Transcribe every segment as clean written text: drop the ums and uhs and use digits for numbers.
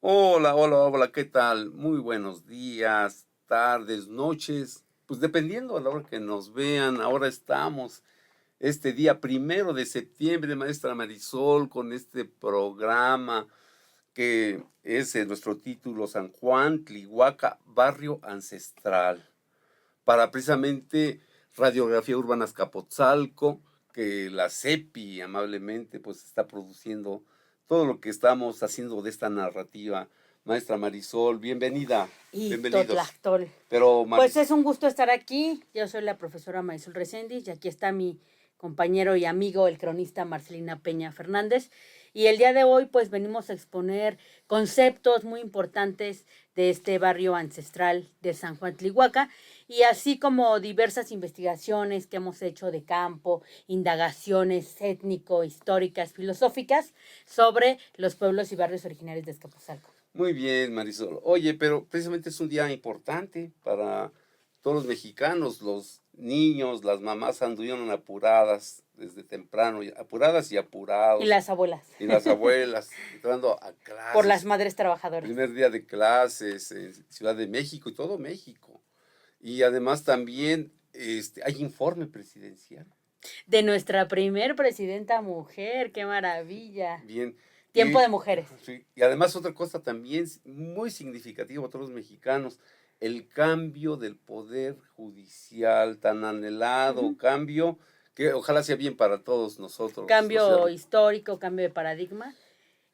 Hola, hola, hola, ¿qué tal? Muy buenos días, tardes, noches, pues dependiendo a la hora que nos vean. Ahora estamos este día 1 de septiembre, maestra Marisol, con este programa que es nuestro título San Juan, Tlihuaca, Barrio Ancestral, para precisamente Radiografía Urbana Azcapotzalco, que la CEPI amablemente pues está produciendo todo lo que estamos haciendo de esta narrativa. Maestra Marisol, bienvenida, Y bienvenidos. Totlactol. Pero Pues Maris, es un gusto estar aquí. Yo soy la profesora Marisol Reséndiz y aquí está mi compañero y amigo, el cronista Marcelina Peña Fernández. Y el día de hoy pues venimos a exponer conceptos muy importantes de este barrio ancestral de San Juan Tlihuaca y así como diversas investigaciones que hemos hecho de campo, indagaciones étnico-históricas, filosóficas sobre los pueblos y barrios originarios de Azcapotzalco. muy bien, Marisol. Oye, pero precisamente es un día importante para todos los mexicanos. Los niños, las mamás anduvieron apuradas desde temprano, apuradas y Y apurados, las abuelas. y las abuelas entrando a Por las clases. madres trabajadoras. Primer día de clases en Ciudad de México y todo México. Y además también hay informe presidencial. De nuestra primer presidenta mujer, qué maravilla. Bien. Tiempo de mujeres. Sí, y además otra cosa también muy significativa para todos los mexicanos, el cambio del poder judicial tan anhelado, cambio que ojalá sea bien para todos nosotros, Cambio sociedad. histórico, cambio de paradigma.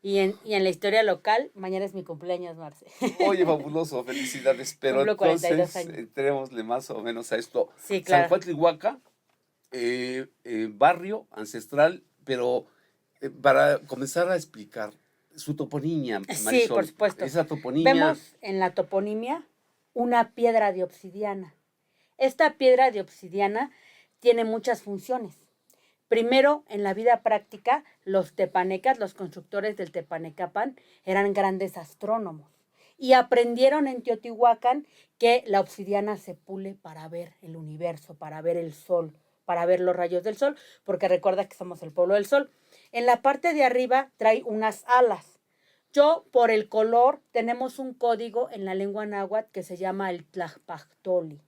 Y en la historia local, mañana es mi cumpleaños, Marce. Oye, fabuloso, felicidades. Pero Cumplo 42 entonces, años. entrémosle más o menos a esto. Sí, San claro. Juan Tlihuaca, barrio ancestral, pero para comenzar a explicar su toponimia, Sí, por Marisol, supuesto. esa toponimia, Vemos en la toponimia una piedra de obsidiana. Esta piedra de obsidiana tiene muchas funciones. Primero, en la vida práctica, los tepanecas, los constructores del Tepanecapan, eran grandes astrónomos y aprendieron en Teotihuacán que la obsidiana se pule para ver el universo, para ver el sol, para ver los rayos del sol, porque recuerda que somos el pueblo del sol. En la parte de arriba trae unas alas. Yo, por el color, tenemos un código en la lengua náhuatl que se llama el tlajpactoli,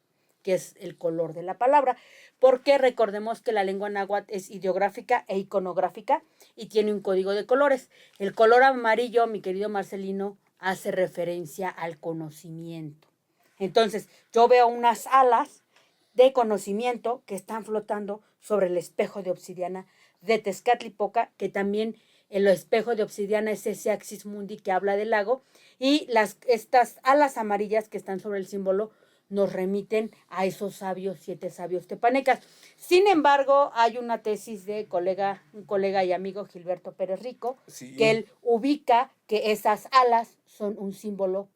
que es el color de la palabra, porque recordemos que la lengua náhuatl es ideográfica e iconográfica y tiene un código de colores. El color amarillo, mi querido Marcelino, hace referencia al conocimiento. Entonces, yo veo unas alas de conocimiento que están flotando sobre el espejo de obsidiana de Tezcatlipoca, que también el espejo de obsidiana es ese axis mundi que habla del lago, y estas alas amarillas que están sobre el símbolo nos remiten a esos sabios, 7 sabios tepanecas. Sin embargo, hay una tesis de un colega y amigo Gilberto Pérez Rico, que sí. él ubica que esas alas son un símbolo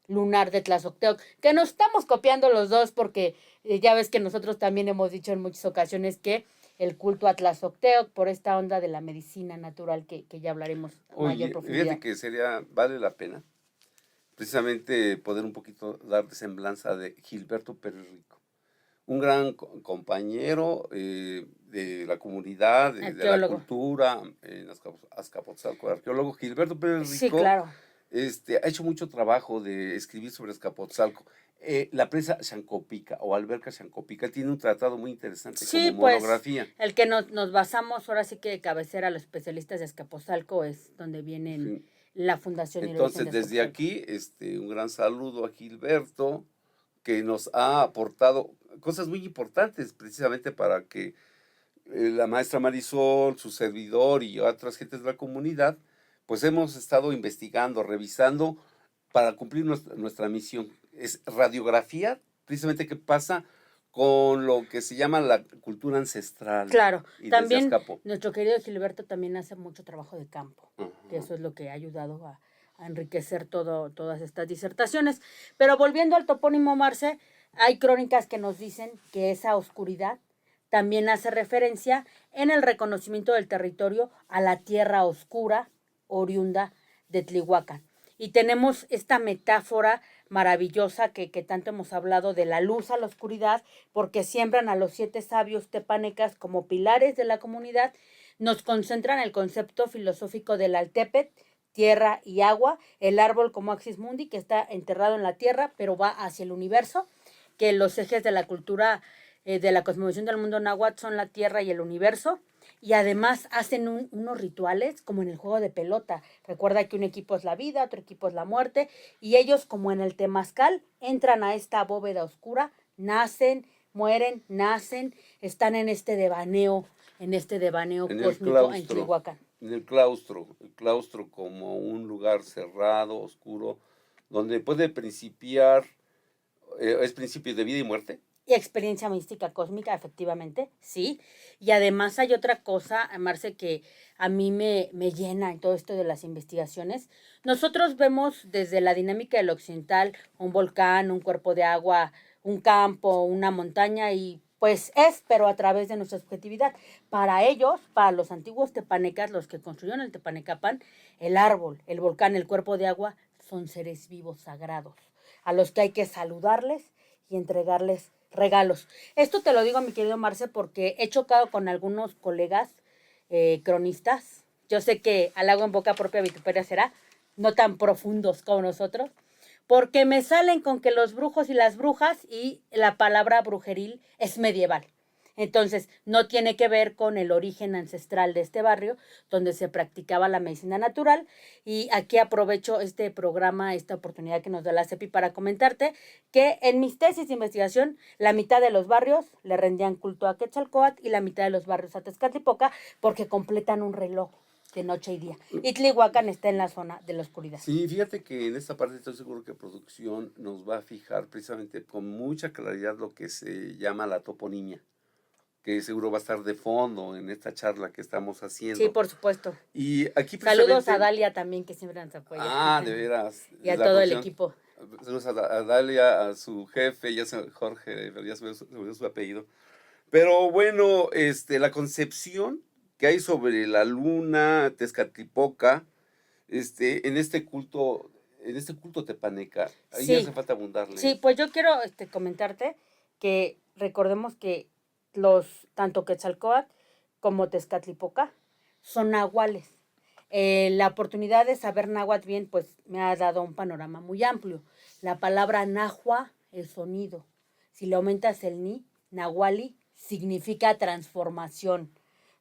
lunar de Tlazocteoc, que nos estamos copiando los dos porque ya ves que nosotros también hemos dicho en muchas ocasiones que el culto a Tlazocteoc por esta onda de la medicina natural que ya hablaremos a mayor Oye, fíjate profundidad. que vale la pena precisamente poder un poquito dar de semblanza de Gilberto Pérez Rico, un gran compañero de la comunidad, de la Arqueólogo. cultura en Azcapotzalco, arqueólogo. Gilberto Pérez Sí, Rico claro. ha hecho mucho trabajo de escribir sobre Azcapotzalco. La presa Xancopica o alberca Xancopica tiene un tratado muy interesante como Sí, pues monografía. el que nos basamos ahora sí que de cabecera a los especialistas de Azcapotzalco es donde vienen Sí. la fundación y el origen de Entonces, desde Azcapotzalco. aquí, un gran saludo a Gilberto, que nos ha aportado cosas muy importantes precisamente para que la maestra Marisol, su servidor y otras gentes de la comunidad, pues hemos estado investigando, revisando para cumplir nuestra misión. Es radiografía, precisamente qué pasa con lo que se llama la cultura ancestral Claro, y desde también Azcapo. nuestro querido Gilberto también hace mucho trabajo de campo, que Ajá. eso es lo que ha ayudado a enriquecer todas estas disertaciones. Pero volviendo al topónimo Marce, hay crónicas que nos dicen que esa oscuridad también hace referencia en el reconocimiento del territorio a la tierra oscura oriunda de Tlihuacán. Y tenemos esta metáfora maravillosa que tanto hemos hablado de la luz a la oscuridad, porque siembran a los 7 sabios tepanecas como pilares de la comunidad, nos concentran el concepto filosófico del Altepet, tierra y agua, el árbol como Axis Mundi, que está enterrado en la tierra, pero va hacia el universo, que los ejes de la cultura, de la cosmovisión del mundo náhuatl son la tierra y el universo, y además hacen unos rituales como en el juego de pelota. Recuerda que un equipo es la vida, otro equipo es la muerte, y ellos, como en el temazcal, entran a esta bóveda oscura, nacen, mueren, nacen, están en este devaneo cósmico en Tlihuacán. En el claustro como un lugar cerrado, oscuro, donde puede principiar, es principio de vida y muerte. Y experiencia mística cósmica, efectivamente, sí. Y además hay otra cosa, Marce, que a mí me llena en todo esto de las investigaciones. Nosotros vemos desde la dinámica del occidental un volcán, un cuerpo de agua, un campo, una montaña, y pues pero a través de nuestra subjetividad. Para ellos, para los antiguos tepanecas, los que construyeron el Tepanecapán, el árbol, el volcán, el cuerpo de agua, son seres vivos sagrados, a los que hay que saludarles y entregarles regalos. Esto te lo digo, mi querido Marce, porque he chocado con algunos colegas cronistas. Yo sé que al agua en boca propia vituperia será, no tan profundos como nosotros, porque me salen con que los brujos y las brujas y la palabra brujeril es medieval. Entonces, no tiene que ver con el origen ancestral de este barrio, donde se practicaba la medicina natural. Y aquí aprovecho este programa, esta oportunidad que nos da la CEPI para comentarte que en mis tesis de investigación, la mitad de los barrios le rendían culto a Quetzalcóatl y la mitad de los barrios a Tezcatlipoca, porque completan un reloj de noche y día. Y Tlihuacán está en la zona de la oscuridad. Sí, fíjate que en esta parte estoy seguro que producción nos va a fijar precisamente con mucha claridad lo que se llama la toponimia, que seguro va a estar de fondo en esta charla que estamos haciendo. Sí, por supuesto. Y aquí saludos a Dalia también, que siempre nos apoya. Ah, de veras. Y a todo el equipo. Saludos a Dalia, a su jefe, ya se, Jorge, ya se me su apellido. Pero bueno, la concepción que hay sobre la luna, Tezcatlipoca, en este culto tepaneca, ahí sí, hace falta abundarle. Sí, pues yo quiero comentarte que recordemos que tanto Quetzalcóatl como Tezcatlipoca son nahuales. La oportunidad de saber náhuatl bien, pues me ha dado un panorama muy amplio. La palabra nahua, el sonido. Si le aumentas el ni, nahuali, significa transformación.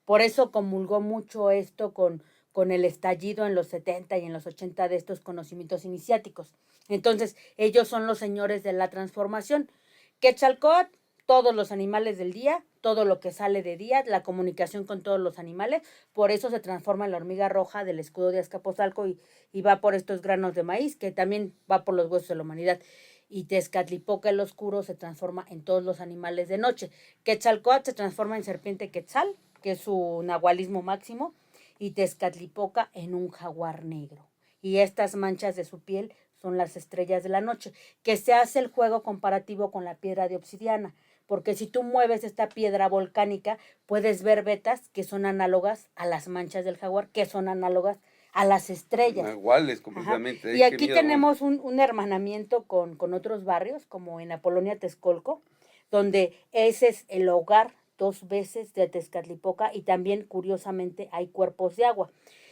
Por eso comulgó mucho esto con el estallido en los 70 y en los 80 de estos conocimientos iniciáticos. Entonces, ellos son los señores de la transformación. Quetzalcóatl, todos los animales del día, todo lo que sale de día, la comunicación con todos los animales, por eso se transforma en la hormiga roja del escudo de Azcapotzalco y va por estos granos de maíz, que también va por los huesos de la humanidad. Y Tezcatlipoca, el oscuro, se transforma en todos los animales de noche. Quetzalcóatl se transforma en serpiente quetzal, que es su nahualismo máximo, y Tezcatlipoca en un jaguar negro. Y estas manchas de su piel son las estrellas de la noche, que se hace el juego comparativo con la piedra de obsidiana, porque si tú mueves esta piedra volcánica, puedes ver vetas que son análogas a las manchas del jaguar, que son análogas a las estrellas. Iguales completamente. Y aquí tenemos un hermanamiento con otros barrios, como en Apolonia Texcolco, donde ese es el hogar 2 veces de Tezcatlipoca, y también, curiosamente, hay cuerpos de agua.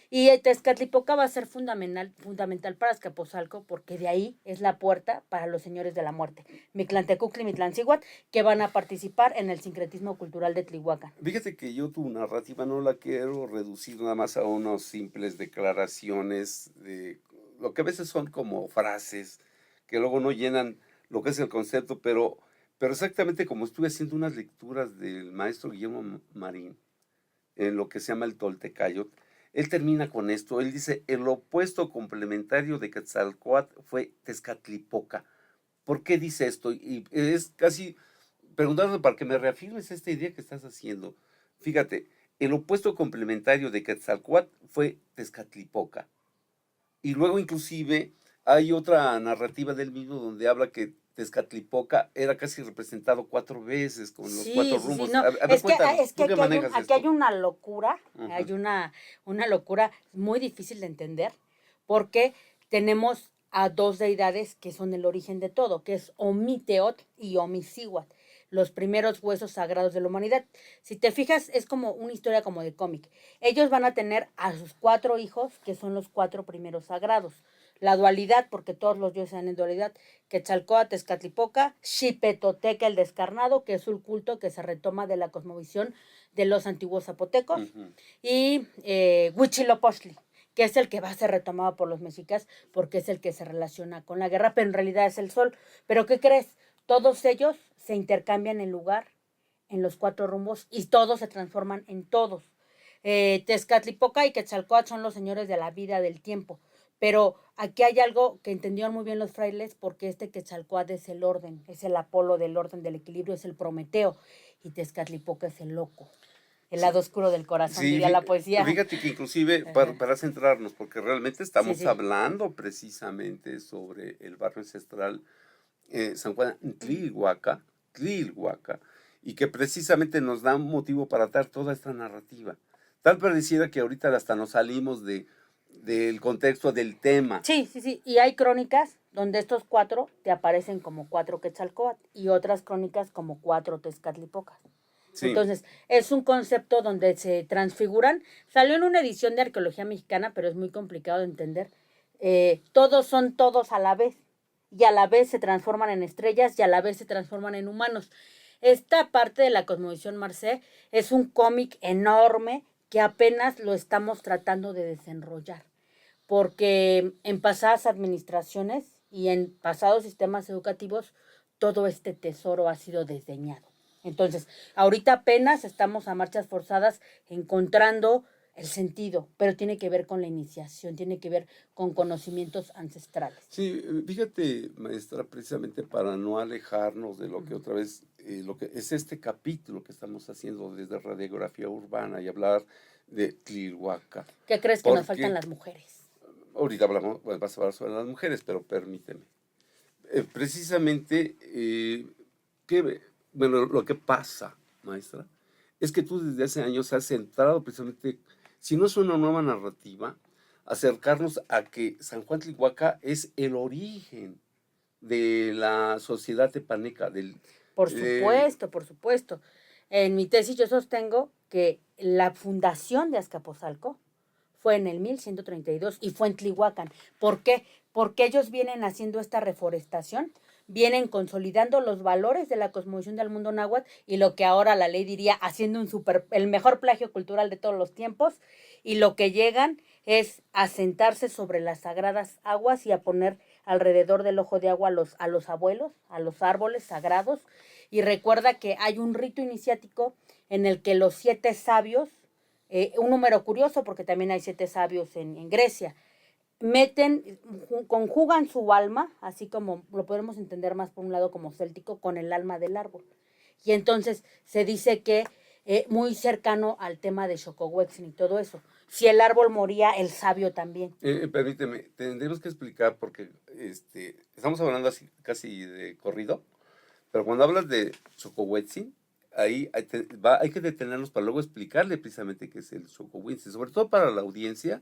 Y Tezcatlipoca va a ser fundamental para Azcapotzalco, porque de ahí es la puerta para los señores de la muerte, Mictlantecuhtli y Mictlancíhuatl, que van a participar en el sincretismo cultural de Tlihuacán. Fíjate que yo tu narrativa no la quiero reducir nada más a unas simples declaraciones de lo que a veces son como frases que luego no llenan lo que es el concepto, pero exactamente como estuve haciendo unas lecturas del maestro Guillermo Marín en lo que se llama el Toltecayot. Él termina con esto, él dice, el opuesto complementario de Quetzalcóatl fue Tezcatlipoca. ¿Por qué dice esto? Y es casi preguntando para que me reafirmes esta idea que estás haciendo. Fíjate, el opuesto complementario de Quetzalcóatl fue Tezcatlipoca. Y luego inclusive hay otra narrativa del mismo donde habla que Tezcatlipoca era casi representado 4 veces con los 4 rumbos. Sí, no. Es que aquí hay una locura, hay una locura muy difícil de entender, porque tenemos a dos deidades que son el origen de todo, que es Omiteot y Omicihuat, los primeros huesos sagrados de la humanidad. Si te fijas, es como una historia como de cómic. Ellos van a tener a sus 4 hijos, que son los 4 primeros sagrados. La dualidad, porque todos los dioses están en dualidad, Quetzalcóatl, Tezcatlipoca, Xipetoteca el descarnado, que es un culto que se retoma de la cosmovisión de los antiguos zapotecos, y Huitzilopochtli, que es el que va a ser retomado por los mexicas, porque es el que se relaciona con la guerra, pero en realidad es el sol. ¿Pero qué crees? Todos ellos se intercambian el lugar en los 4 rumbos y todos se transforman en todos. Tezcatlipoca y Quetzalcóatl son los señores de la vida, del tiempo. Pero aquí hay algo que entendieron muy bien los frailes, porque este Quetzalcóatl es el orden, es el Apolo del orden, del equilibrio, es el Prometeo, y Tezcatlipoca es el loco, el lado oscuro del corazón, Sí, diría la poesía. fíjate que inclusive para centrarnos, porque realmente estamos Sí. hablando precisamente sobre el barrio ancestral San Juan Tlilhuaca, y que precisamente nos da un motivo para dar toda esta narrativa. Tal pareciera que ahorita hasta nos salimos del contexto del tema. Sí. Y hay crónicas donde estos 4 te aparecen como 4 Quetzalcóatl y otras crónicas como 4 Tezcatlipocas. Sí. Entonces, es un concepto donde se transfiguran. Salió en una edición de Arqueología Mexicana, pero es muy complicado de entender. Todos son todos a la vez, y a la vez se transforman en estrellas, y a la vez se transforman en humanos. Esta parte de la cosmovisión Marcé es un cómic enorme que apenas lo estamos tratando de desenrollar, porque en pasadas administraciones y en pasados sistemas educativos todo este tesoro ha sido desdeñado. Entonces, ahorita apenas estamos a marchas forzadas encontrando el sentido, pero tiene que ver con la iniciación, tiene que ver con conocimientos ancestrales. Sí, fíjate, maestra, precisamente para no alejarnos de lo que otra vez, lo que es este capítulo que estamos haciendo desde Radiografía Urbana y hablar de Tlilhuaca. ¿Qué crees que nos faltan las mujeres? Ahorita hablamos, vas a hablar sobre las mujeres, pero permíteme. Precisamente, lo que pasa, maestra, es que tú desde hace años has centrado precisamente, si no es una nueva narrativa, acercarnos a que San Juan Tlilhuaca es el origen de la sociedad tepaneca. Por supuesto. En mi tesis yo sostengo que la fundación de Azcapotzalco fue en el 1132 y fue en Tlihuacan. ¿Por qué? Porque ellos vienen haciendo esta reforestación, vienen consolidando los valores de la cosmovisión del mundo náhuatl y lo que ahora la ley diría haciendo el mejor plagio cultural de todos los tiempos, y lo que llegan es a sentarse sobre las sagradas aguas y a poner alrededor del ojo de agua a los abuelos, a los árboles sagrados. Y recuerda que hay un rito iniciático en el que los 7 sabios, un número curioso porque también hay 7 sabios en Grecia, conjugan su alma, así como lo podemos entender más por un lado como céltico, con el alma del árbol. Y entonces se dice que muy cercano al tema de Xocohuetzin y todo eso. Si el árbol moría, el sabio también. Permíteme, tendremos que explicar porque estamos hablando así casi de corrido, pero cuando hablas de Xocohuetzin, ahí hay que detenernos para luego explicarle precisamente qué es el Xocohuetzin, sobre todo para la audiencia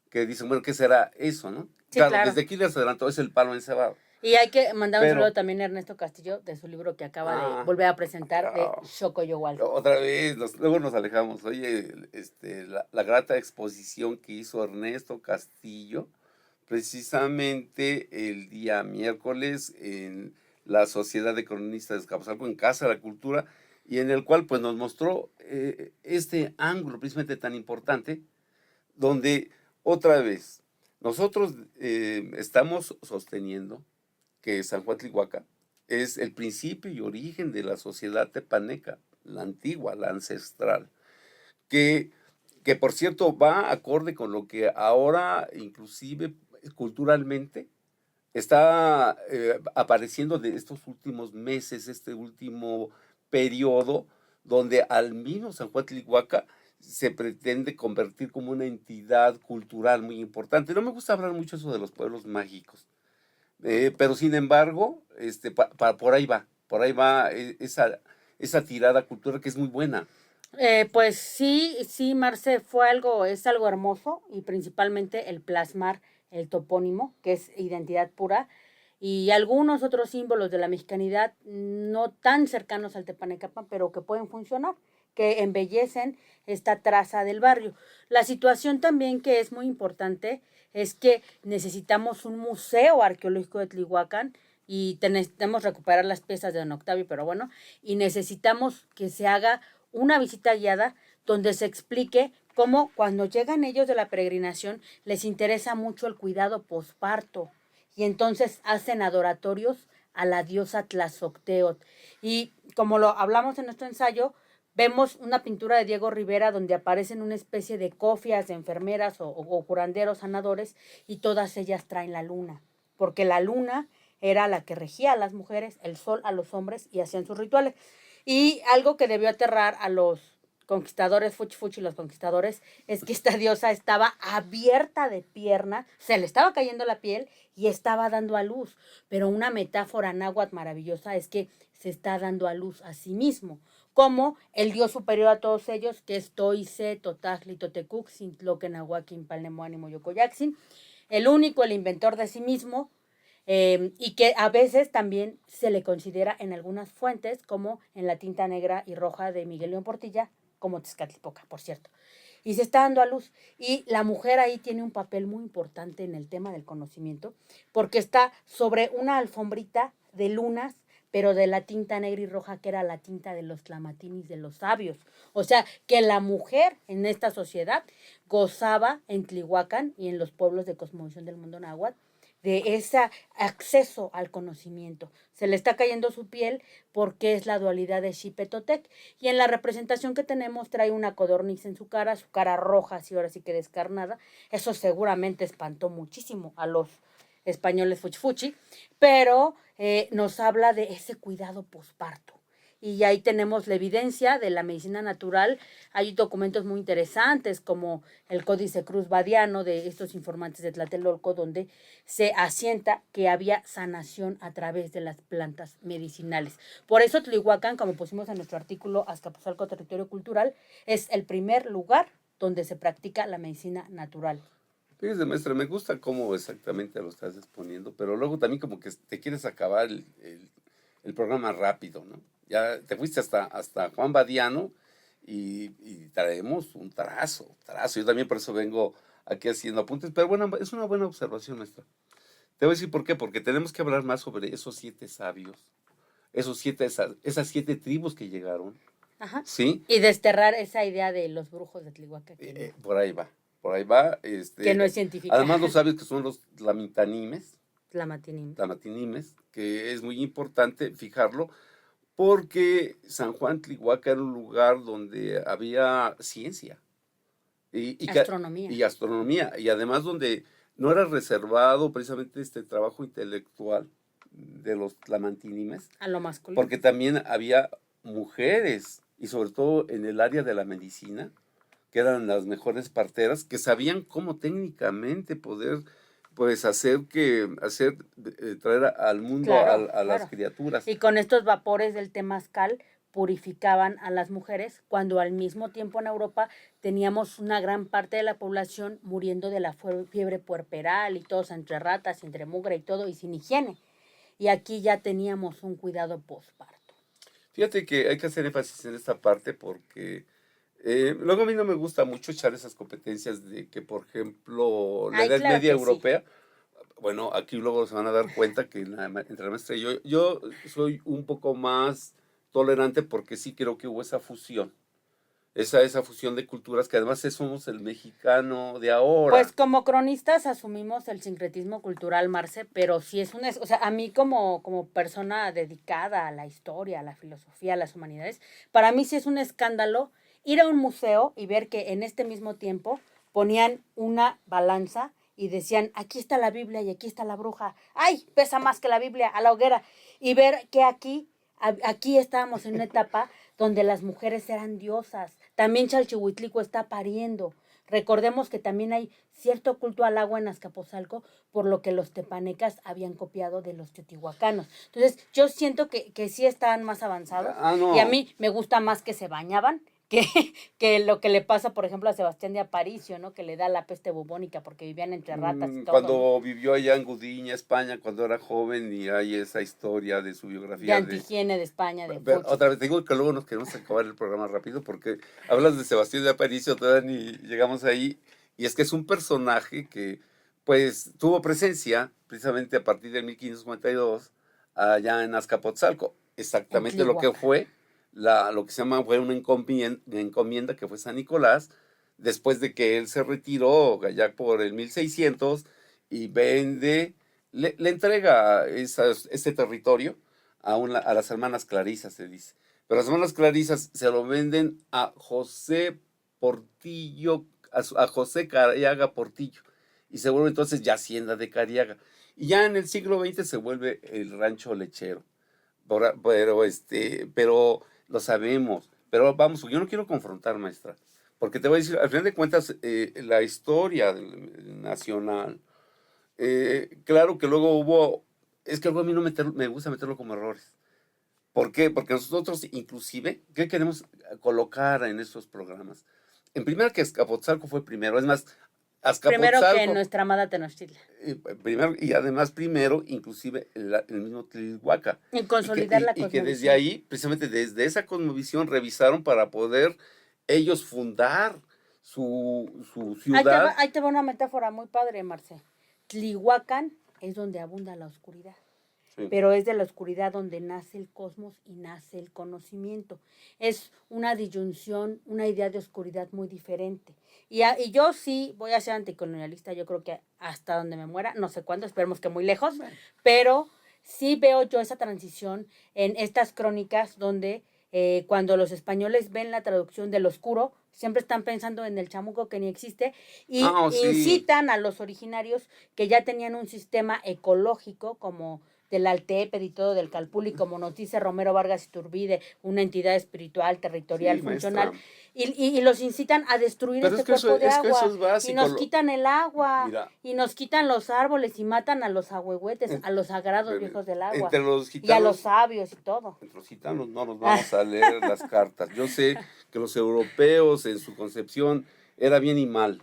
que dicen, bueno, ¿qué será eso, no? Sí, claro. Desde aquí les adelanto, es el palo encebado. Y hay que mandar un saludo también a Ernesto Castillo, de su libro que acaba de volver a presentar, de Xocoyohualco. Otra vez, luego nos alejamos. Oye, la grata exposición que hizo Ernesto Castillo, precisamente el día miércoles en la Sociedad de Cronistas de Azcapotzalco, en Casa de la Cultura, y en el cual pues nos mostró este ángulo precisamente tan importante, donde otra vez nosotros estamos sosteniendo que San Juan Tlilhuaca es el principio y origen de la sociedad tepaneca, la antigua, la ancestral, que por cierto va acorde con lo que ahora inclusive culturalmente está apareciendo de estos últimos meses, este último periodo, donde al menos San Juan Tlilhuaca se pretende convertir como una entidad cultural muy importante. No me gusta hablar mucho eso de los pueblos mágicos, pero sin embargo, por ahí va esa tirada cultural que es muy buena. Pues sí, Marce, es algo hermoso, y principalmente el plasmar el topónimo, que es identidad pura, y algunos otros símbolos de la mexicanidad no tan cercanos al Tepanecapan, pero que pueden funcionar, que embellecen esta traza del barrio. La situación también que es muy importante es que necesitamos un museo arqueológico de Tlihuacán y necesitamos recuperar las piezas de Don Octavio, pero bueno, y necesitamos que se haga una visita guiada donde se explique cómo cuando llegan ellos de la peregrinación les interesa mucho el cuidado posparto y entonces hacen adoratorios a la diosa Tlazocteotl. Y como lo hablamos en nuestro ensayo, vemos una pintura de Diego Rivera donde aparecen una especie de cofias de enfermeras o curanderos sanadores y todas ellas traen la luna, porque la luna era la que regía a las mujeres, el sol a los hombres y hacían sus rituales. Y algo que debió aterrar a los conquistadores, Fuchi Fuchi y los conquistadores, es que esta diosa estaba abierta de pierna, se le estaba cayendo la piel y estaba dando a luz. Pero una metáfora náhuatl maravillosa es que se está dando a luz a sí mismo, como el dios superior a todos ellos, que es Toise, Totagli, Totecuc, Tloquenahuaquin, Palnemoánimo, Yocoyaxin, el único, el inventor de sí mismo, y que a veces también se le considera en algunas fuentes, como en la tinta negra y roja de Miguel León Portilla, como Tezcatlipoca, por cierto. Y se está dando a luz. Y la mujer ahí tiene un papel muy importante en el tema del conocimiento, porque está sobre una alfombrita de lunas, pero de la tinta negra y roja, que era la tinta de los tlamatinis, de los sabios. O sea, que la mujer en esta sociedad gozaba en Tlihuacán y en los pueblos de cosmovisión del mundo náhuatl de ese acceso al conocimiento. Se le está cayendo su piel porque es la dualidad de Xipetotec. Y en la representación que tenemos trae una codorniz en su cara roja, así ahora sí que descarnada. Eso seguramente espantó muchísimo a los españoles fuchi, pero nos habla de ese cuidado posparto. Y ahí tenemos la evidencia de la medicina natural. Hay documentos muy interesantes como el Códice Cruz Badiano de estos informantes de Tlatelolco, donde se asienta que había sanación a través de las plantas medicinales. Por eso Tlihuacán, como pusimos en nuestro artículo Azcapotzalco Territorio Cultural, es el primer lugar donde se practica la medicina natural. Fíjese, maestra, me gusta cómo exactamente lo estás exponiendo, pero luego también como que te quieres acabar el programa rápido, ¿no? Ya te fuiste hasta Juan Badiano y traemos un trazo. Yo también por eso vengo aquí haciendo apuntes, pero bueno, es una buena observación, maestra. Te voy a decir por qué, porque tenemos que hablar más sobre esos 7 sabios, esas 7 tribus que llegaron. Ajá. ¿Sí? Y desterrar esa idea de los brujos de Tlihuacán. Por ahí va. Que no es científica. Además, los sabios que son los Tlamitanimes, Tlamatinimes, que es muy importante fijarlo, porque San Juan Tlihuacán era un lugar donde había ciencia. Astronomía. Y astronomía. Y además donde no era reservado precisamente este trabajo intelectual de los tlamantinimes. A lo masculino. Porque también había mujeres, y sobre todo en el área de la medicina, que eran las mejores parteras, que sabían cómo técnicamente poder pues traer al mundo Claro, a las criaturas. Y con estos vapores del temazcal purificaban a las mujeres, cuando al mismo tiempo en Europa teníamos una gran parte de la población muriendo de la fiebre puerperal y todos entre ratas, entre mugre y todo, y sin higiene. Y aquí ya teníamos un cuidado posparto. Fíjate que hay que hacer énfasis en esta parte porque luego a mí no me gusta mucho echar esas competencias de que, por ejemplo, la Edad Media Europea, bueno, aquí luego se van a dar cuenta que entre la maestra y yo soy un poco más tolerante porque sí creo que hubo esa fusión. Esa fusión de culturas que además somos el mexicano de ahora. Pues como cronistas asumimos el sincretismo cultural, Marce, pero sí es o sea, a mí como persona dedicada a la historia, a la filosofía, a las humanidades, para mí sí es un escándalo ir a un museo y ver que en este mismo tiempo ponían una balanza y decían, aquí está la Biblia y aquí está la bruja. ¡Ay, pesa más que la Biblia! A la hoguera. Y ver que aquí estábamos en una etapa donde las mujeres eran diosas. También Chalchihuitlico está pariendo. Recordemos que también hay cierto culto al agua en Azcapotzalco, por lo que los tepanecas habían copiado de los teotihuacanos. Entonces, yo siento que sí estaban más avanzados. No. Y a mí me gusta más que se bañaban que, que lo que le pasa, por ejemplo, a Sebastián de Aparicio, ¿no? Que le da la peste bubónica porque vivían entre ratas y todo, ¿no? Cuando vivió allá en Gudiña, España, cuando era joven, y hay esa historia de su De biografía de... Antihigiene de España, de Pero Fuchi. otra vez, te digo que luego nos queremos acabar el programa rápido porque hablas de Sebastián de Aparicio, todavía ni llegamos ahí, y es que es un personaje que pues tuvo presencia precisamente a partir de 1552 allá en Azcapotzalco, En exactamente lo que Tlihuacán. fue lo que se llama fue una encomienda que fue San Nicolás, después de que él se retiró allá por el 1600 y le entrega ese territorio a las hermanas Clarisas, se dice. Pero las hermanas Clarisas se lo venden a José Portillo, a José Cariaga Portillo, y se vuelve entonces ya hacienda de Cariaga. Y ya en el siglo XX se vuelve el rancho lechero. Pero lo sabemos. Pero vamos, yo no quiero confrontar, maestra, porque te voy a decir, al final de cuentas, la historia nacional, claro que luego es que luego a mí no me gusta meterlo como errores. ¿Por qué? Porque nosotros inclusive, ¿qué queremos colocar en estos programas? En primera que Azcapotzalco fue primero, es más, Primero que Azcapotzalco, nuestra amada Tenochtitlan. primero, y además primero, inclusive el mismo Tlihuaca. En consolidar la Y que desde cosmovisión. ahí, precisamente desde esa cosmovisión, revisaron para poder ellos fundar su ciudad. Ahí te va una metáfora muy padre, Marce. Tlihuacán es donde abunda la oscuridad. Sí. Pero es de la oscuridad donde nace el cosmos y nace el conocimiento. Es una disyunción, una idea de oscuridad muy diferente. Y yo sí voy a ser anticolonialista, yo creo que hasta donde me muera, no sé cuándo, esperemos que muy lejos, pero sí veo yo esa transición en estas crónicas donde cuando los españoles ven la traducción del oscuro, siempre están pensando en el chamuco que ni existe y Sí. incitan a los originarios que ya tenían un sistema ecológico como del Altéped y todo, del Calpulli, como nos dice Romero Vargas Iturbide, una entidad espiritual, territorial, Sí, funcional, maestra. y los incitan a destruir Pero este es que cuerpo de es que agua, eso es básico. y nos quitan el agua, Mira, y nos quitan los árboles, y matan a los ahuehuetes, en- a los sagrados Bebé, viejos del agua, entre los y a los gitanos, sabios y todo. entre los gitanos no nos vamos a leer las cartas. Yo sé que los europeos en su concepción era bien y mal,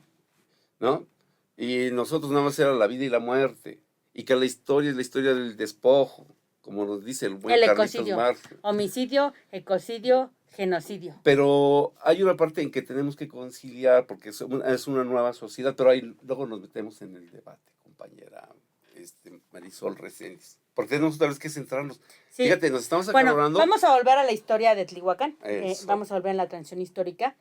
¿no? Y nosotros nada más era la vida y la muerte. Y que la historia es la historia del despojo, como nos dice el buen El Carlitos ecocidio, Marx. homicidio, ecocidio, genocidio. Pero hay una parte en que tenemos que conciliar porque es una nueva sociedad, pero ahí luego nos metemos en el debate, compañera Marisol Reséndiz. Porque tenemos otra vez que centrarnos. Sí. Fíjate, nos estamos Bueno, acalorando. vamos a volver a la historia de Tlihuacán. Eso. Vamos a volver a la transición histórica.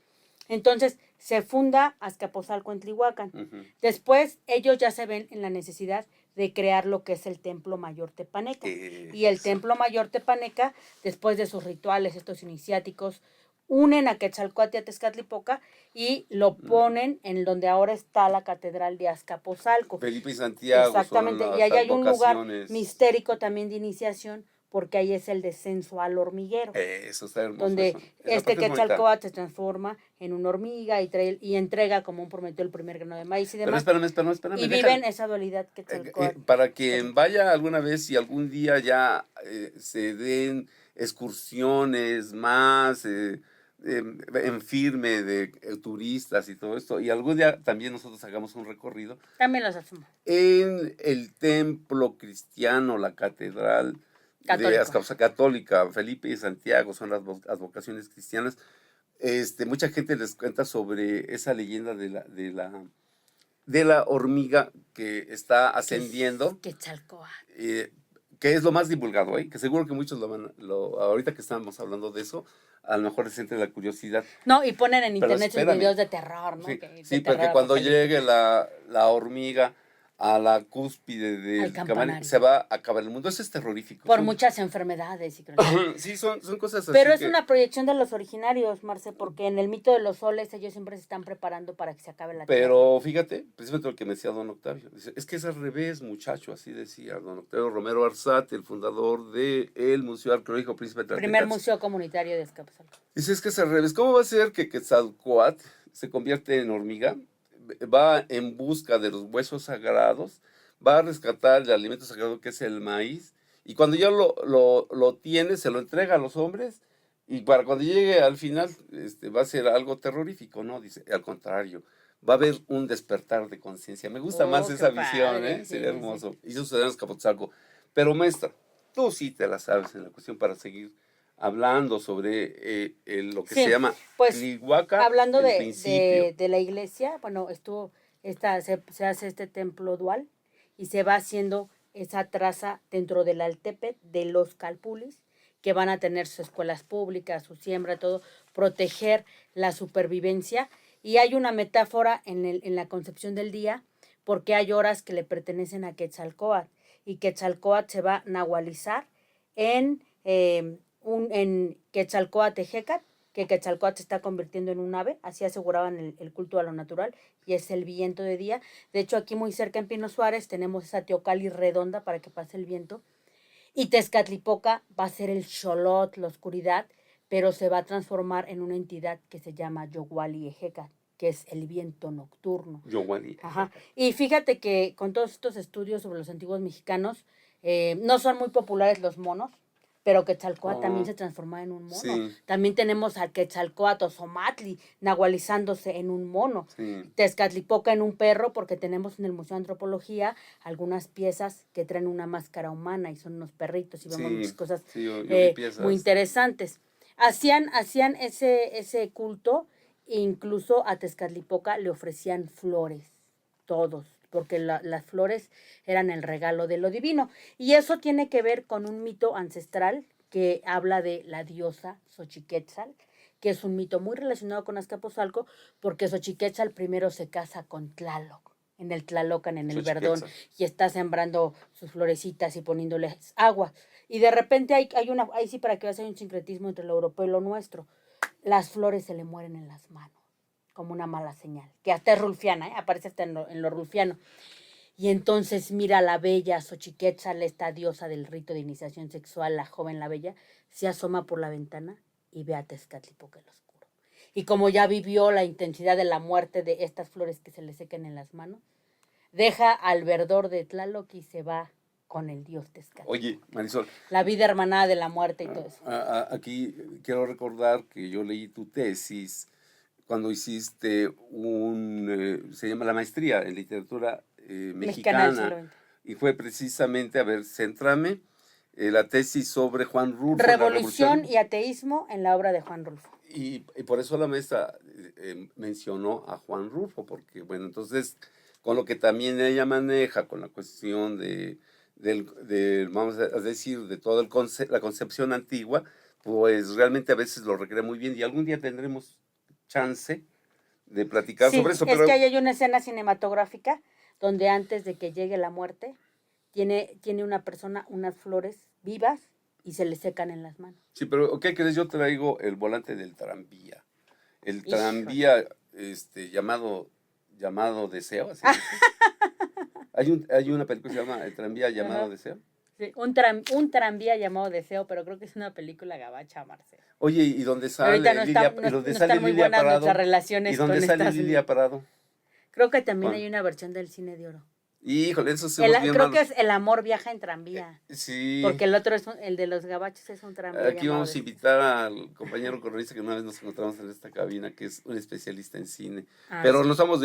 Entonces, se funda Azcapotzalco en Tlihuacán. Ujú. Después, ellos ya se ven en la necesidad de crear lo que es el Templo Mayor Tepaneca. Y el Eso. Templo Mayor Tepaneca, después de sus rituales, estos iniciáticos, unen a Quetzalcóatl y a Tezcatlipoca y lo ponen en donde ahora está la Catedral de Azcapotzalco. Felipe y Santiago. Exactamente, son y ahí hay un lugar advocaciones. mistérico también de iniciación, porque ahí es el descenso al hormiguero. Eso está hermoso. Donde eso. Esa parte es bonita. Quetzalcóatl se transforma en una hormiga y entrega como un Prometeo el primer grano de maíz y Pero demás. espérame. Y déjame. viven esa dualidad Quetzalcóatl. Para quien vaya alguna vez y algún día ya se den excursiones más en firme de turistas y todo esto, y algún día también nosotros hagamos un recorrido También los asumo. en el templo cristiano, la catedral de Católico. Azcapotzalco católica, Felipe y Santiago son las advocaciones cristianas. Mucha gente les cuenta sobre esa leyenda de la hormiga que está ascendiendo, Quetzalcóatl. que es lo más divulgado, que seguro que muchos ahorita que estamos hablando de eso, a lo mejor les entre la curiosidad. No, y ponen en Pero internet sus espérame. videos de terror, ¿no? Sí, Que- de sí, terror porque cuando apocalíptico. llegue la hormiga a la cúspide Al del campanario. campanario, se va a acabar el mundo. Eso es terrorífico. Por Son- muchas enfermedades y crónicas. Sí, son cosas así. Pero es que- una proyección de los originarios, Marce, porque en el mito de los soles ellos siempre se están preparando para que se acabe la tierra. Pero fíjate, precisamente lo que me decía don Octavio, dice, es que es al revés, muchacho, así decía don Octavio Romero Arzate, el fundador del Museo Arqueológico Príncipe de Primer Tlaltecas. museo comunitario de Azcapotzalco. Dice, es que es al revés. ¿Cómo va a ser que Quetzalcóatl se convierte en hormiga? Va en busca de los huesos sagrados, va a rescatar el alimento sagrado que es el maíz, y cuando ya lo tiene, se lo entrega a los hombres, Y para cuando llegue al final, va a ser algo terrorífico, ¿no? Dice, al contrario, va a haber un despertar de conciencia. Me gusta más Oh, qué esa visión, padre. ¿eh? Sí, Sería sí, sí. hermoso. Y eso se da en Azcapotzalco. Pero maestra, tú sí te la sabes en la cuestión para seguir hablando sobre lo que se Sí, llama pues Tlihuaca, hablando el principio. de la iglesia, bueno, se hace este templo dual y se va haciendo esa traza dentro del Altepe de los Calpulis, que van a tener sus escuelas públicas, su siembra, todo, proteger la supervivencia. Y hay una metáfora en la concepción del día, porque hay horas que le pertenecen a Quetzalcóatl, y Quetzalcóatl se va a nahualizar en Quetzalcóatl Ejecatl, que Quetzalcóatl se está convirtiendo en un ave, así aseguraban el culto a lo natural, y es el viento de día. De hecho, aquí muy cerca en Pino Suárez tenemos esa teocalli redonda para que pase el viento, y Tezcatlipoca va a ser el xolotl, la oscuridad, pero se va a transformar en una entidad que se llama Yoguali Ejecatl, que es el viento nocturno. Yowani. Ajá. Y fíjate que con todos estos estudios sobre los antiguos mexicanos, no son muy populares los monos, pero Quetzalcóatl también Oh, se transforma en un mono. sí, También tenemos al Quetzalcóatl o Xomatli nahualizándose en un mono. sí, Tezcatlipoca en un perro, porque tenemos en el Museo de Antropología algunas piezas que traen una máscara humana y son unos perritos y vemos muchas sí, cosas sí, yo vi muy piezas. interesantes. Hacían ese culto, e incluso a Tezcatlipoca le ofrecían flores, todos, porque las flores eran el regalo de lo divino. Y eso tiene que ver con un mito ancestral que habla de la diosa Xochiquetzal, que es un mito muy relacionado con Azcapotzalco, porque Xochiquetzal primero se casa con Tlaloc, en el Tlalocan, en el Verdón, Xochiquetzal. y está sembrando sus florecitas y poniéndoles agua. Y de repente ahí sí para que veas, hay un sincretismo entre lo europeo y lo nuestro. Las flores se le mueren en las manos, como una mala señal, que hasta es rulfiana, aparece hasta en lo rulfiano. Y entonces mira a la bella Xochiquetzal, esta diosa del rito de iniciación sexual, la joven la bella, se asoma por la ventana y ve a Tezcatlipoca el oscuro. Y como ya vivió la intensidad de la muerte de estas flores que se le secan en las manos, deja al verdor de Tlaloc y se va con el dios Tezcatlipoca. Oye, Marisol, La vida hermanada de la muerte y todo eso. aquí quiero recordar que yo leí tu tesis cuando hiciste se llama la maestría en literatura Mexicana del mexicana, siglo XX. y fue precisamente, a ver, céntrame, la tesis sobre Juan Rulfo, la Revolución revolución, y ateísmo en la obra de Juan Rulfo. y por eso la maestra mencionó a Juan Rulfo, porque, bueno, entonces, con lo que también ella maneja, con la cuestión vamos a decir, de toda la concepción antigua, pues realmente a veces lo recrea muy bien, y algún día tendremos chance de platicar Sí, sobre eso, es que pero ahí hay una escena cinematográfica donde antes de que llegue la muerte, tiene una persona unas flores vivas y se le secan en las manos. sí, pero ¿qué crees? Yo traigo el volante del tranvía. El Híjole. tranvía, llamado Deseo, así dice. Hay una película que se llama El tranvía llamado Ajá. Deseo. Sí, un tranvía llamado Deseo, pero creo que es una película gabacha, Marcelo. Oye, ¿y dónde Y ahorita sale Lilia, y dónde no sale están muy Lilia buenas nuestras Parado? ¿Y relaciones dónde con sale Estados Unidos. Lilia Parado? Creo que también Juan. hay una versión del cine de oro. Híjole, esos somos bien Creo que es malos. El amor viaja en tranvía. Sí, Porque el otro el de los gabachos es un tranvía aquí llamado vamos a Deseo. invitar al compañero cronista que una vez nos encontramos en esta cabina, que es un especialista en cine. Ah, Pero sí. nos estamos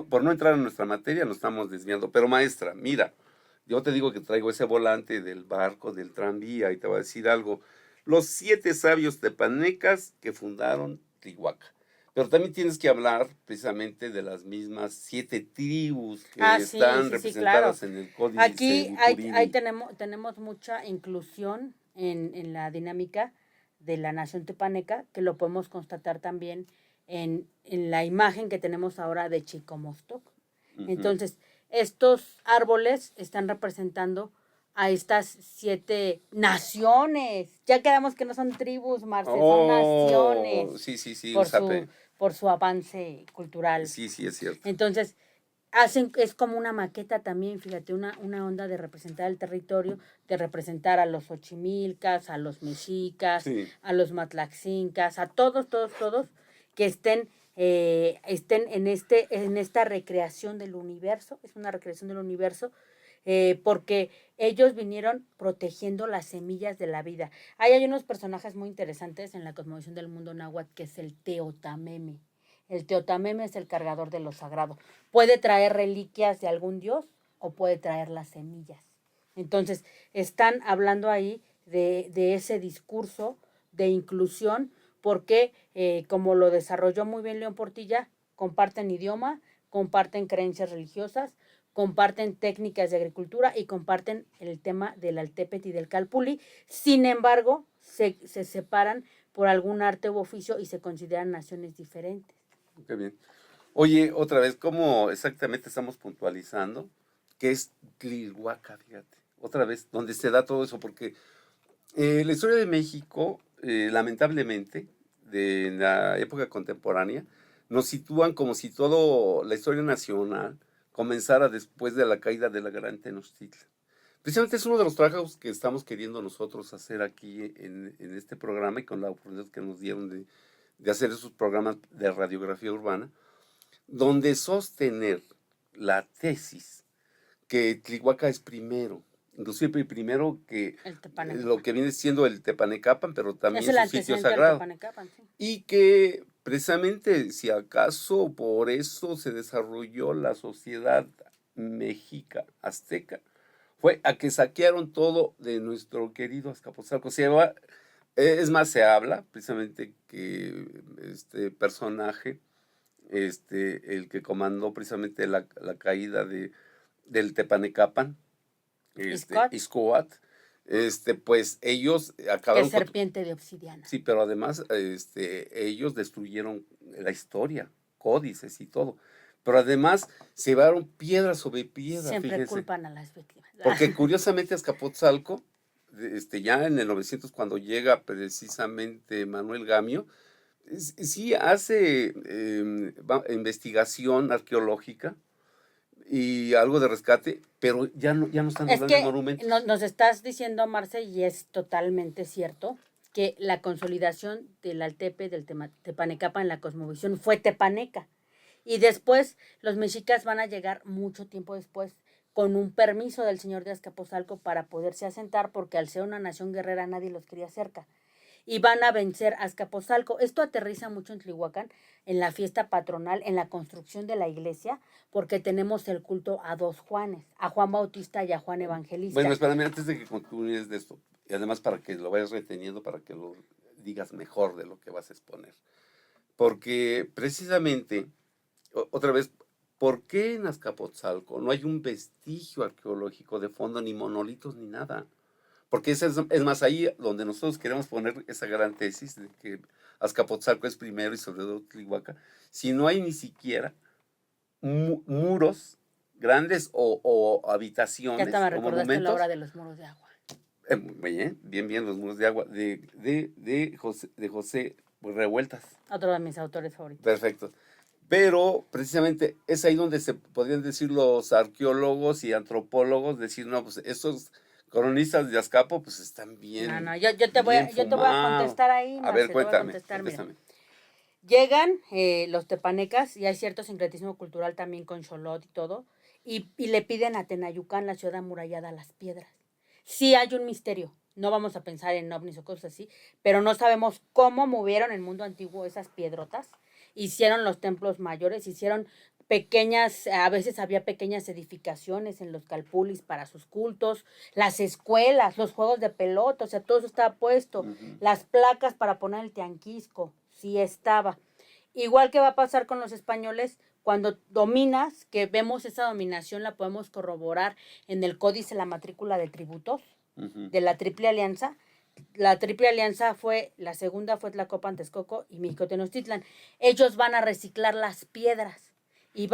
por no entrar en nuestra materia, nos estamos desviando. Pero maestra, mira, yo te digo que traigo ese volante del barco, del tranvía, y te voy a decir algo. Los 7 sabios tepanecas que fundaron Tlihuaca. Pero también tienes que hablar precisamente de las mismas 7 tribus Ah, que sí, están sí, sí, claro. representadas en el Códice Aquí Buturini. tenemos mucha inclusión en la dinámica de la nación tepaneca, que lo podemos constatar también en la imagen que tenemos ahora de Chicomostoc. Ujú. Entonces, estos árboles están representando a estas 7 naciones. Ya quedamos que no son tribus, Marce, son naciones Oh, sí, sí, sí, por su, Usape. por su avance cultural. Sí, sí, es cierto. Entonces, es como una maqueta también, fíjate, una onda de representar el territorio, de representar a los ochimilcas, a los mexicas, Sí. a los matlaxincas, a todos que estén en esta recreación del universo, es una recreación del universo porque ellos vinieron protegiendo las semillas de la vida. Ahí hay unos personajes muy interesantes en la cosmovisión del mundo náhuatl, que es el Teotameme. El Teotameme es el cargador de lo sagrado. Puede traer reliquias de algún dios o puede traer las semillas. Entonces, están hablando ahí de ese discurso de inclusión, porque, como lo desarrolló muy bien León Portilla, comparten idioma, comparten creencias religiosas, comparten técnicas de agricultura y comparten el tema del Altépetl y del Calpulli. Sin embargo, se separan por algún arte u oficio y se consideran naciones diferentes. Qué bien. Oye, otra vez, ¿cómo exactamente estamos puntualizando qué es Tlihuaca? Fíjate, otra vez, donde se da todo eso, porque la historia de México, lamentablemente, de la época contemporánea, nos sitúan como si toda la historia nacional comenzara después de la caída de la Gran Tenochtitlan. Precisamente es uno de los trabajos que estamos queriendo nosotros hacer aquí en este programa y con la oportunidad que nos dieron de hacer esos programas de radiografía urbana, donde sostener la tesis que Tlihuaca es primero, inclusive primero que lo que viene siendo el Tepanecapan, pero también es su sitio sagrado. Sí. Y que precisamente, si acaso por eso se desarrolló la sociedad mexica, azteca, fue a que saquearon todo de nuestro querido Azcapotzalco. Es más, se habla precisamente que este personaje, el que comandó precisamente la caída del Tepanecapan, Ixcoatl, pues ellos acabaron con serpiente de obsidiana. Sí, pero además ellos destruyeron la historia, códices y todo. Pero además se llevaron piedra sobre piedra. Siempre fíjense. Culpan a las víctimas. Porque curiosamente Azcapotzalco, ya en el 900, cuando llega precisamente Manuel Gamio, sí hace investigación arqueológica y algo de rescate, pero ya no están hablando de monumentos. Nos estás diciendo, Marce, y es totalmente cierto, que la consolidación del Altepe, del Tepanecapan en la cosmovisión fue tepaneca. Y después los mexicas van a llegar mucho tiempo después con un permiso del señor de Azcapotzalco para poderse asentar, porque al ser una nación guerrera nadie los quería cerca. Y van a vencer a Azcapotzalco. Esto aterriza mucho en Tlihuacán, en la fiesta patronal, en la construcción de la iglesia, porque tenemos el culto a dos Juanes, a Juan Bautista y a Juan Evangelista. Bueno, espérame, antes de que continúes de esto, y además para que lo vayas reteniendo, para que lo digas mejor de lo que vas a exponer. Porque precisamente, otra vez, ¿por qué en Azcapotzalco no hay un vestigio arqueológico de fondo, ni monolitos, ni nada? Porque es más ahí donde nosotros queremos poner esa gran tesis de que Azcapotzalco es primero y sobre todo Tlihuaca, si no hay ni siquiera muros grandes o habitaciones. Ya estaba recordaste la obra de los muros de agua. Bien, los muros de agua de José Revueltas. Otro de mis autores favoritos. Perfecto. Pero precisamente es ahí donde se podrían decir los arqueólogos y antropólogos, decir, no, pues estos cronistas de Azcapo, pues están bien. No, yo te voy a contestar ahí. A ver, cuéntame. Llegan los tepanecas y hay cierto sincretismo cultural también con Xolotl y todo, y le piden a Tenayucán, la ciudad amurallada, las piedras. Sí hay un misterio, no vamos a pensar en ovnis o cosas así, pero no sabemos cómo movieron el mundo antiguo esas piedrotas, hicieron los templos mayores, hicieron pequeñas, a veces había pequeñas edificaciones en los calpulis para sus cultos, las escuelas, los juegos de pelota, o sea, todo eso estaba puesto, las placas para poner el tianquisco, sí estaba. Igual que va a pasar con los españoles, cuando dominas, que vemos esa dominación, la podemos corroborar en el códice, la matrícula de tributos de la Triple Alianza. La Triple Alianza la segunda fue Tlacopan, Texcoco y México Tenochtitlan. Ellos van a reciclar las piedras y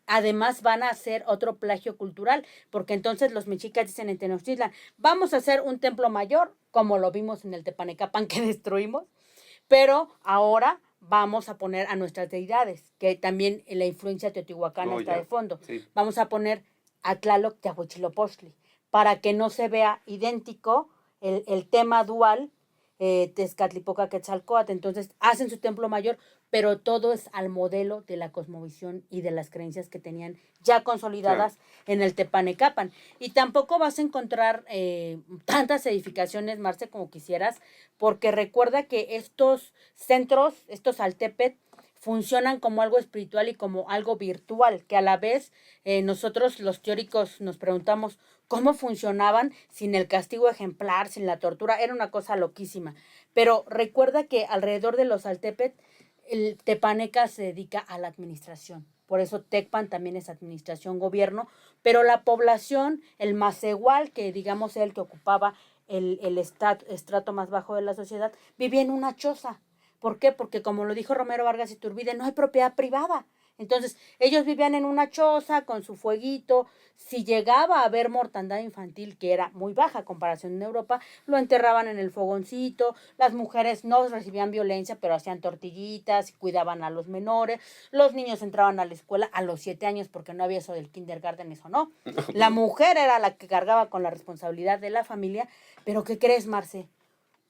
además van a hacer otro plagio cultural, porque entonces los mexicas dicen en Tenochtitlan, vamos a hacer un templo mayor, como lo vimos en el Tepanecapan que destruimos, pero ahora vamos a poner a nuestras deidades, que también en la influencia teotihuacana está de fondo. Sí. Vamos a poner a Tlaloc Tehuichilopochtli, para que no se vea idéntico el tema dual Tezcatlipoca, Quetzalcóatl. Entonces hacen su templo mayor, pero todo es al modelo de la cosmovisión y de las creencias que tenían ya consolidadas en el Tepanecapan. Y tampoco vas a encontrar tantas edificaciones, Marce, como quisieras, porque recuerda que estos centros, estos altepet, funcionan como algo espiritual y como algo virtual, que a la vez nosotros los teóricos nos preguntamos cómo funcionaban sin el castigo ejemplar, sin la tortura, era una cosa loquísima. Pero recuerda que alrededor de los Altepet, el Tepaneca se dedica a la administración. Por eso Tecpan también es administración, gobierno, pero la población, el Macehual, que digamos era el que ocupaba el estrato más bajo de la sociedad, vivía en una choza. ¿Por qué? Porque como lo dijo Romero Vargas Iturbide, no hay propiedad privada. Entonces, ellos vivían en una choza con su fueguito. Si llegaba a haber mortandad infantil, que era muy baja a comparación en Europa, lo enterraban en el fogoncito. Las mujeres no recibían violencia, pero hacían tortillitas y cuidaban a los menores. Los niños entraban a la escuela a los 7 años porque no había eso del kindergarten, eso no. La mujer era la que cargaba con la responsabilidad de la familia. Pero ¿qué crees, Marce?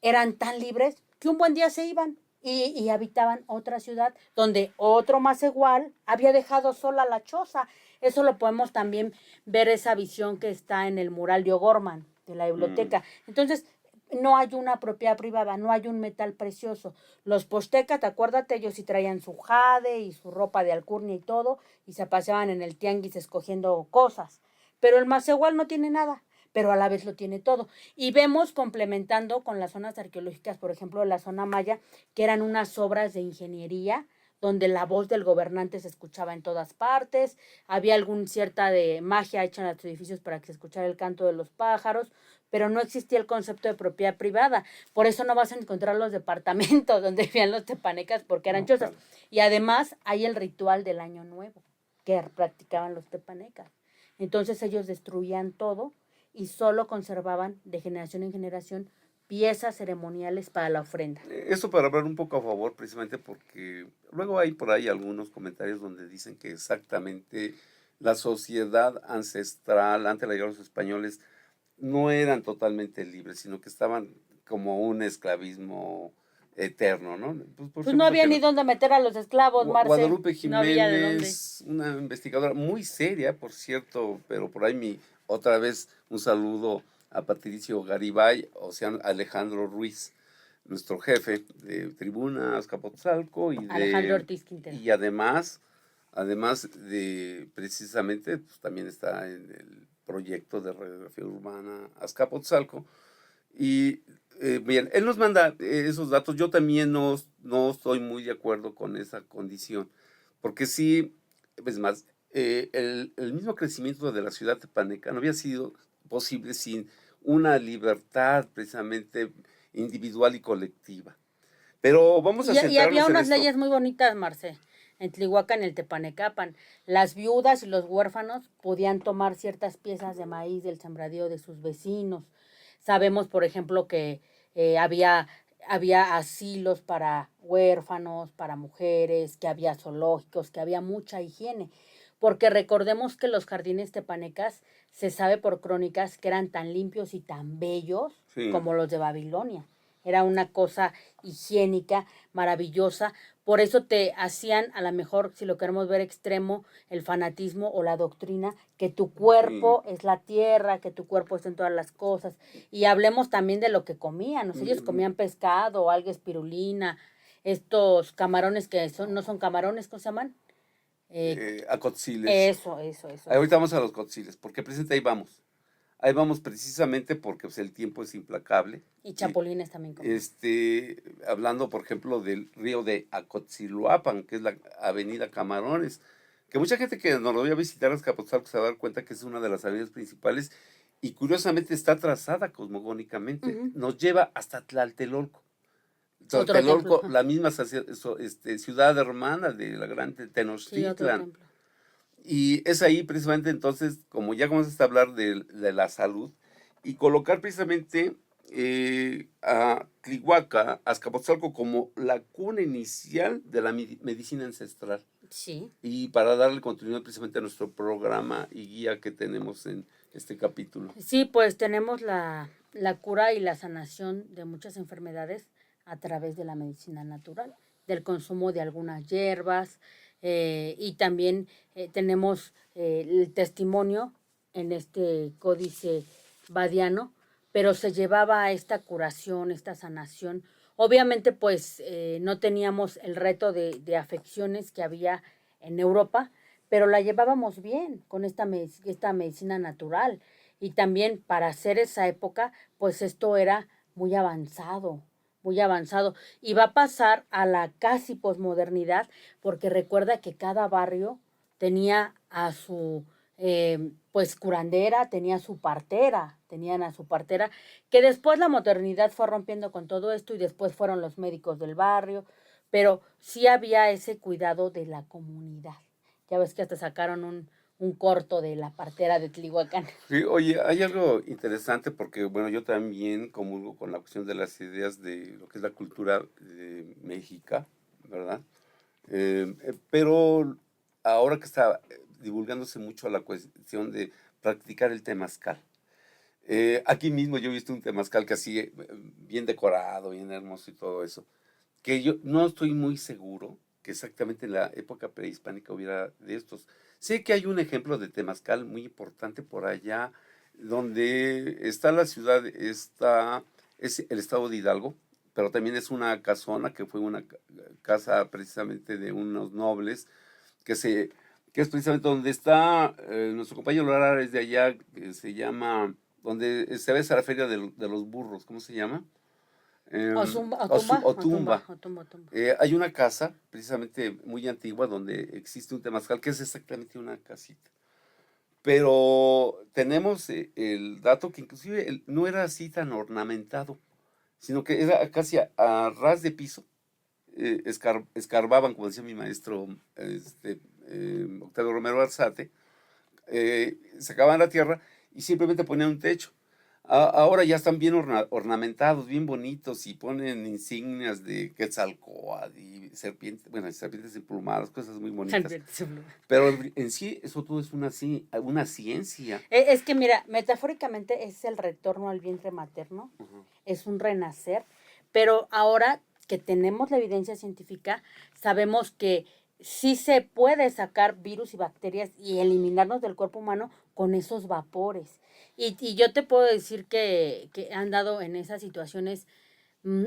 Eran tan libres que un buen día se iban y habitaban otra ciudad donde otro más igual había dejado sola la choza. Eso lo podemos también ver, esa visión que está en el mural de O'Gorman, de la biblioteca. Entonces, no hay una propiedad privada, no hay un metal precioso. Los postecas, acuérdate, ellos sí traían su jade y su ropa de alcurnia y todo, y se paseaban en el tianguis escogiendo cosas. Pero el Macehual no tiene nada, pero a la vez lo tiene todo. Y vemos complementando con las zonas arqueológicas, por ejemplo, la zona maya, que eran unas obras de ingeniería, donde la voz del gobernante se escuchaba en todas partes, había alguna cierta de magia hecha en los edificios para que se escuchara el canto de los pájaros, pero no existía el concepto de propiedad privada. Por eso no vas a encontrar los departamentos donde vivían los tepanecas, porque eran chozas. Y además hay el ritual del Año Nuevo que practicaban los tepanecas. Entonces ellos destruían todo y solo conservaban de generación en generación piezas ceremoniales para la ofrenda. Eso para hablar un poco a favor, precisamente porque luego hay por ahí algunos comentarios donde dicen que exactamente la sociedad ancestral ante la llegada de los españoles no eran totalmente libres, sino que estaban como un esclavismo eterno, ¿no? Pues no había ni dónde meter a los esclavos, Marce. Guadalupe No había de dónde. Jiménez, una investigadora muy seria, por cierto, pero por ahí otra vez un saludo a Patricio Garibay, o sea, Alejandro Ruiz, nuestro jefe de Tribuna Azcapotzalco Alejandro Ortiz Quintero. y además de precisamente, pues también está en el proyecto de radiografía urbana Azcapotzalco. Y bien, él nos manda esos datos. Yo también no estoy muy de acuerdo con esa condición, porque sí, es más, el mismo crecimiento de la ciudad tepaneca no había sido posible sin una libertad precisamente individual y colectiva. Pero vamos a centrarnos y había unas en esto. leyes muy bonitas, Marce. En Tlihuacan, en el Tepanecapan, las viudas y los huérfanos podían tomar ciertas piezas de maíz del sembradío de sus vecinos. Sabemos, por ejemplo, que había asilos para huérfanos, para mujeres, que había zoológicos, que había mucha higiene. Porque recordemos que los jardines tepanecas se sabe por crónicas que eran tan limpios y tan bellos como los de Babilonia. Era una cosa higiénica, maravillosa. Por eso te hacían, a lo mejor, si lo queremos ver extremo, el fanatismo o la doctrina, que tu cuerpo es la tierra, que tu cuerpo está en todas las cosas. Y hablemos también de lo que comían. O sea, ellos comían pescado, alga espirulina, estos camarones que no son camarones, ¿cómo se llaman? Acotziles. Eso. Ahorita vamos a los cotziles, porque precisamente ahí vamos. Ahí vamos precisamente porque pues, el tiempo es implacable. Y chapulines también. Hablando, por ejemplo, del río de Acotziloapan, que es la avenida Camarones, que mucha gente que nos lo voy a visitar a Azcapotzalco se va a dar cuenta que es una de las avenidas principales y curiosamente está trazada cosmogónicamente. Nos lleva hasta Tlaltelolco. Tlatelolco, la misma ciudad hermana de la gran Tenochtitlan. Y es ahí precisamente entonces, como ya comenzamos a hablar de la salud, y colocar precisamente a Tlihuaca, Azcapotzalco, como la cuna inicial de la medicina ancestral. Sí. Y para darle continuidad precisamente a nuestro programa y guía que tenemos en este capítulo. Sí, pues tenemos la cura y la sanación de muchas enfermedades a través de la medicina natural, del consumo de algunas hierbas y también tenemos el testimonio en este códice badiano, pero se llevaba esta curación, esta sanación. Obviamente, pues no teníamos el reto de afecciones que había en Europa, pero la llevábamos bien con esta medicina natural. Y también para hacer esa época, pues esto era muy avanzado, muy avanzado. Y va a pasar a la casi posmodernidad, porque recuerda que cada barrio tenía a su pues curandera, tenían a su partera, que después la modernidad fue rompiendo con todo esto y después fueron los médicos del barrio, pero sí había ese cuidado de la comunidad. Ya ves que hasta sacaron un corto de la partera de Tlihuacán. Sí, oye, hay algo interesante porque, bueno, yo también comulgo con la cuestión de las ideas de lo que es la cultura mexica, ¿verdad? Pero ahora que está divulgándose mucho la cuestión de practicar el temazcal. Aquí mismo yo he visto un temazcal que así, bien decorado, bien hermoso y todo eso, que yo no estoy muy seguro que exactamente en la época prehispánica hubiera de estos. Sé que hay un ejemplo de temazcal muy importante por allá, donde está la ciudad, es el estado de Hidalgo, pero también es una casona que fue una casa precisamente de unos nobles, que, se, que es precisamente donde está nuestro compañero Lara es de allá, que se llama, donde se ve esa la feria de los burros, ¿cómo se llama? Otumba. Otumba. Hay una casa, precisamente muy antigua, donde existe un temazcal, que es exactamente una casita. Pero tenemos el dato que inclusive no era así tan ornamentado, sino que era casi a ras de piso. Escarbaban, como decía mi maestro Octavio Romero Arzate, sacaban la tierra y simplemente ponían un techo. Ahora ya están bien ornamentados, bien bonitos y ponen insignias de Quetzalcóatl y serpientes, bueno, serpientes emplumadas, cosas muy bonitas. Pero en sí, eso todo es una ciencia. Es que mira, metafóricamente es el retorno al vientre materno, es un renacer, pero ahora que tenemos la evidencia científica, sabemos que sí se puede sacar virus y bacterias y eliminarnos del cuerpo humano con esos vapores. Y yo te puedo decir que han dado en esas situaciones,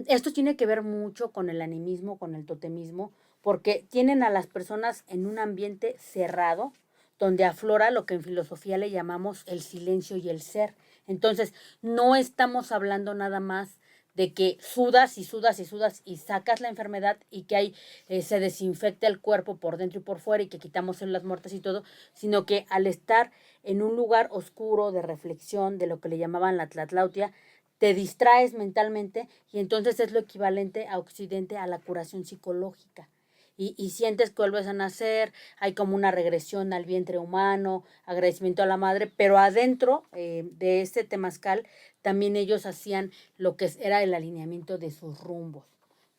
esto tiene que ver mucho con el animismo, con el totemismo, porque tienen a las personas en un ambiente cerrado, donde aflora lo que en filosofía le llamamos el silencio y el ser. Entonces, no estamos hablando nada más de que sudas y sudas y sudas y sacas la enfermedad y que hay, se desinfecta el cuerpo por dentro y por fuera y que quitamos células muertas y todo, sino que al estar en un lugar oscuro de reflexión, de lo que le llamaban la tlatlautia, te distraes mentalmente y entonces es lo equivalente a Occidente a la curación psicológica. Y sientes que vuelves a nacer, hay como una regresión al vientre humano, agradecimiento a la madre, pero adentro de este temazcal también ellos hacían lo que era el alineamiento de sus rumbos,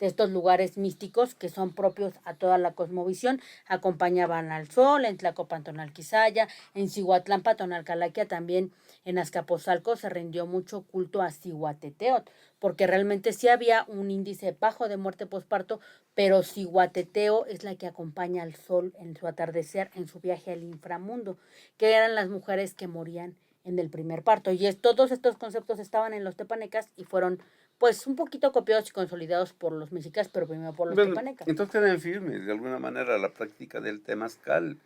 de estos lugares místicos que son propios a toda la cosmovisión, acompañaban al sol, en Tlacopan Tonalquizaya, en Cihuatlán Tonalcalaquia también, en Azcapotzalco se rindió mucho culto a Cihuateteot, porque realmente sí había un índice bajo de muerte posparto, pero Cihuateteo es la que acompaña al sol en su atardecer, en su viaje al inframundo, que eran las mujeres que morían en el primer parto. Y todos estos conceptos estaban en los tepanecas y fueron pues un poquito copiados y consolidados por los mexicas, pero primero por los Bueno, tepanecas. entonces quedan firmes, de alguna manera, la práctica del temazcal.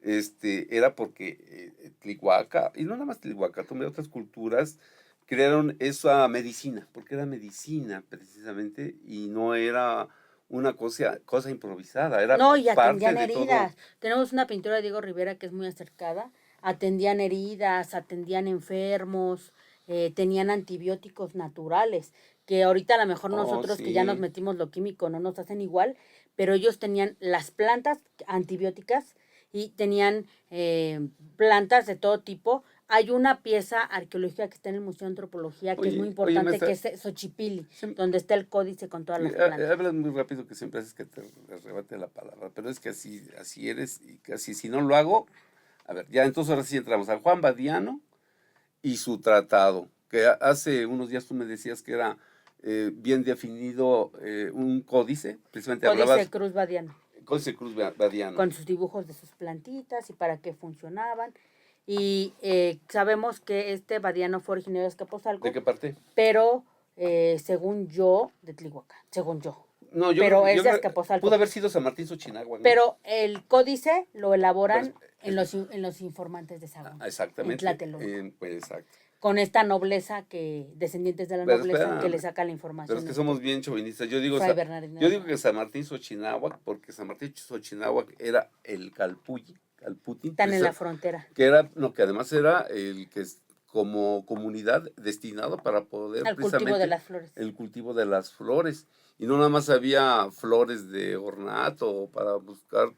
Era porque Tlihuaca, y no nada más Tlihuaca, también otras culturas crearon esa medicina, porque era medicina precisamente, y no era una cosa improvisada, era No, y parte atendían de todo. heridas. Tenemos una pintura de Diego Rivera que es muy acercada. Atendían heridas, atendían enfermos, tenían antibióticos naturales, que ahorita a lo mejor Oh, nosotros que ya nos sí. metimos lo químico no nos hacen igual, pero ellos tenían las plantas antibióticas y tenían plantas de todo tipo. Hay una pieza arqueológica que está en el Museo de Antropología que es muy Oye, importante, que maestra, es Xochipilli, se- donde está el códice con todas las plantas. hablas muy rápido que siempre haces que te arrebate la palabra, pero es que así eres, y casi si no lo hago, a ver, ya entonces ahora sí entramos a Juan Badiano. y su tratado, que hace unos días tú me decías que era bien definido un códice, precisamente Códice hablabas, Cruz Badiano, códice Cruz Badiano. con sus dibujos de sus plantitas y para qué funcionaban. Y sabemos que este Badiano fue originario de Azcapotzalco. ¿De qué parte? Pero según yo, de Tlihuacán, según yo. No, Pero es de Azcapotzalco. Pudo haber sido San Martín Sochinagua, ¿no? Pero el códice lo elaboran en los informantes de Sahagún. Exactamente. En Tlatelolco. Pues exacto. Con esta nobleza descendientes de la nobleza, que le saca la información. Pero es que somos bien chauvinistas. Yo digo que San Martín Xochinahuac, porque San Martín Xochinahuac era el Calputin. Están en la frontera. Que además era el que es como comunidad destinado para poder al cultivo de las flores. El cultivo de las flores. Y no nada más había flores de ornato para buscar,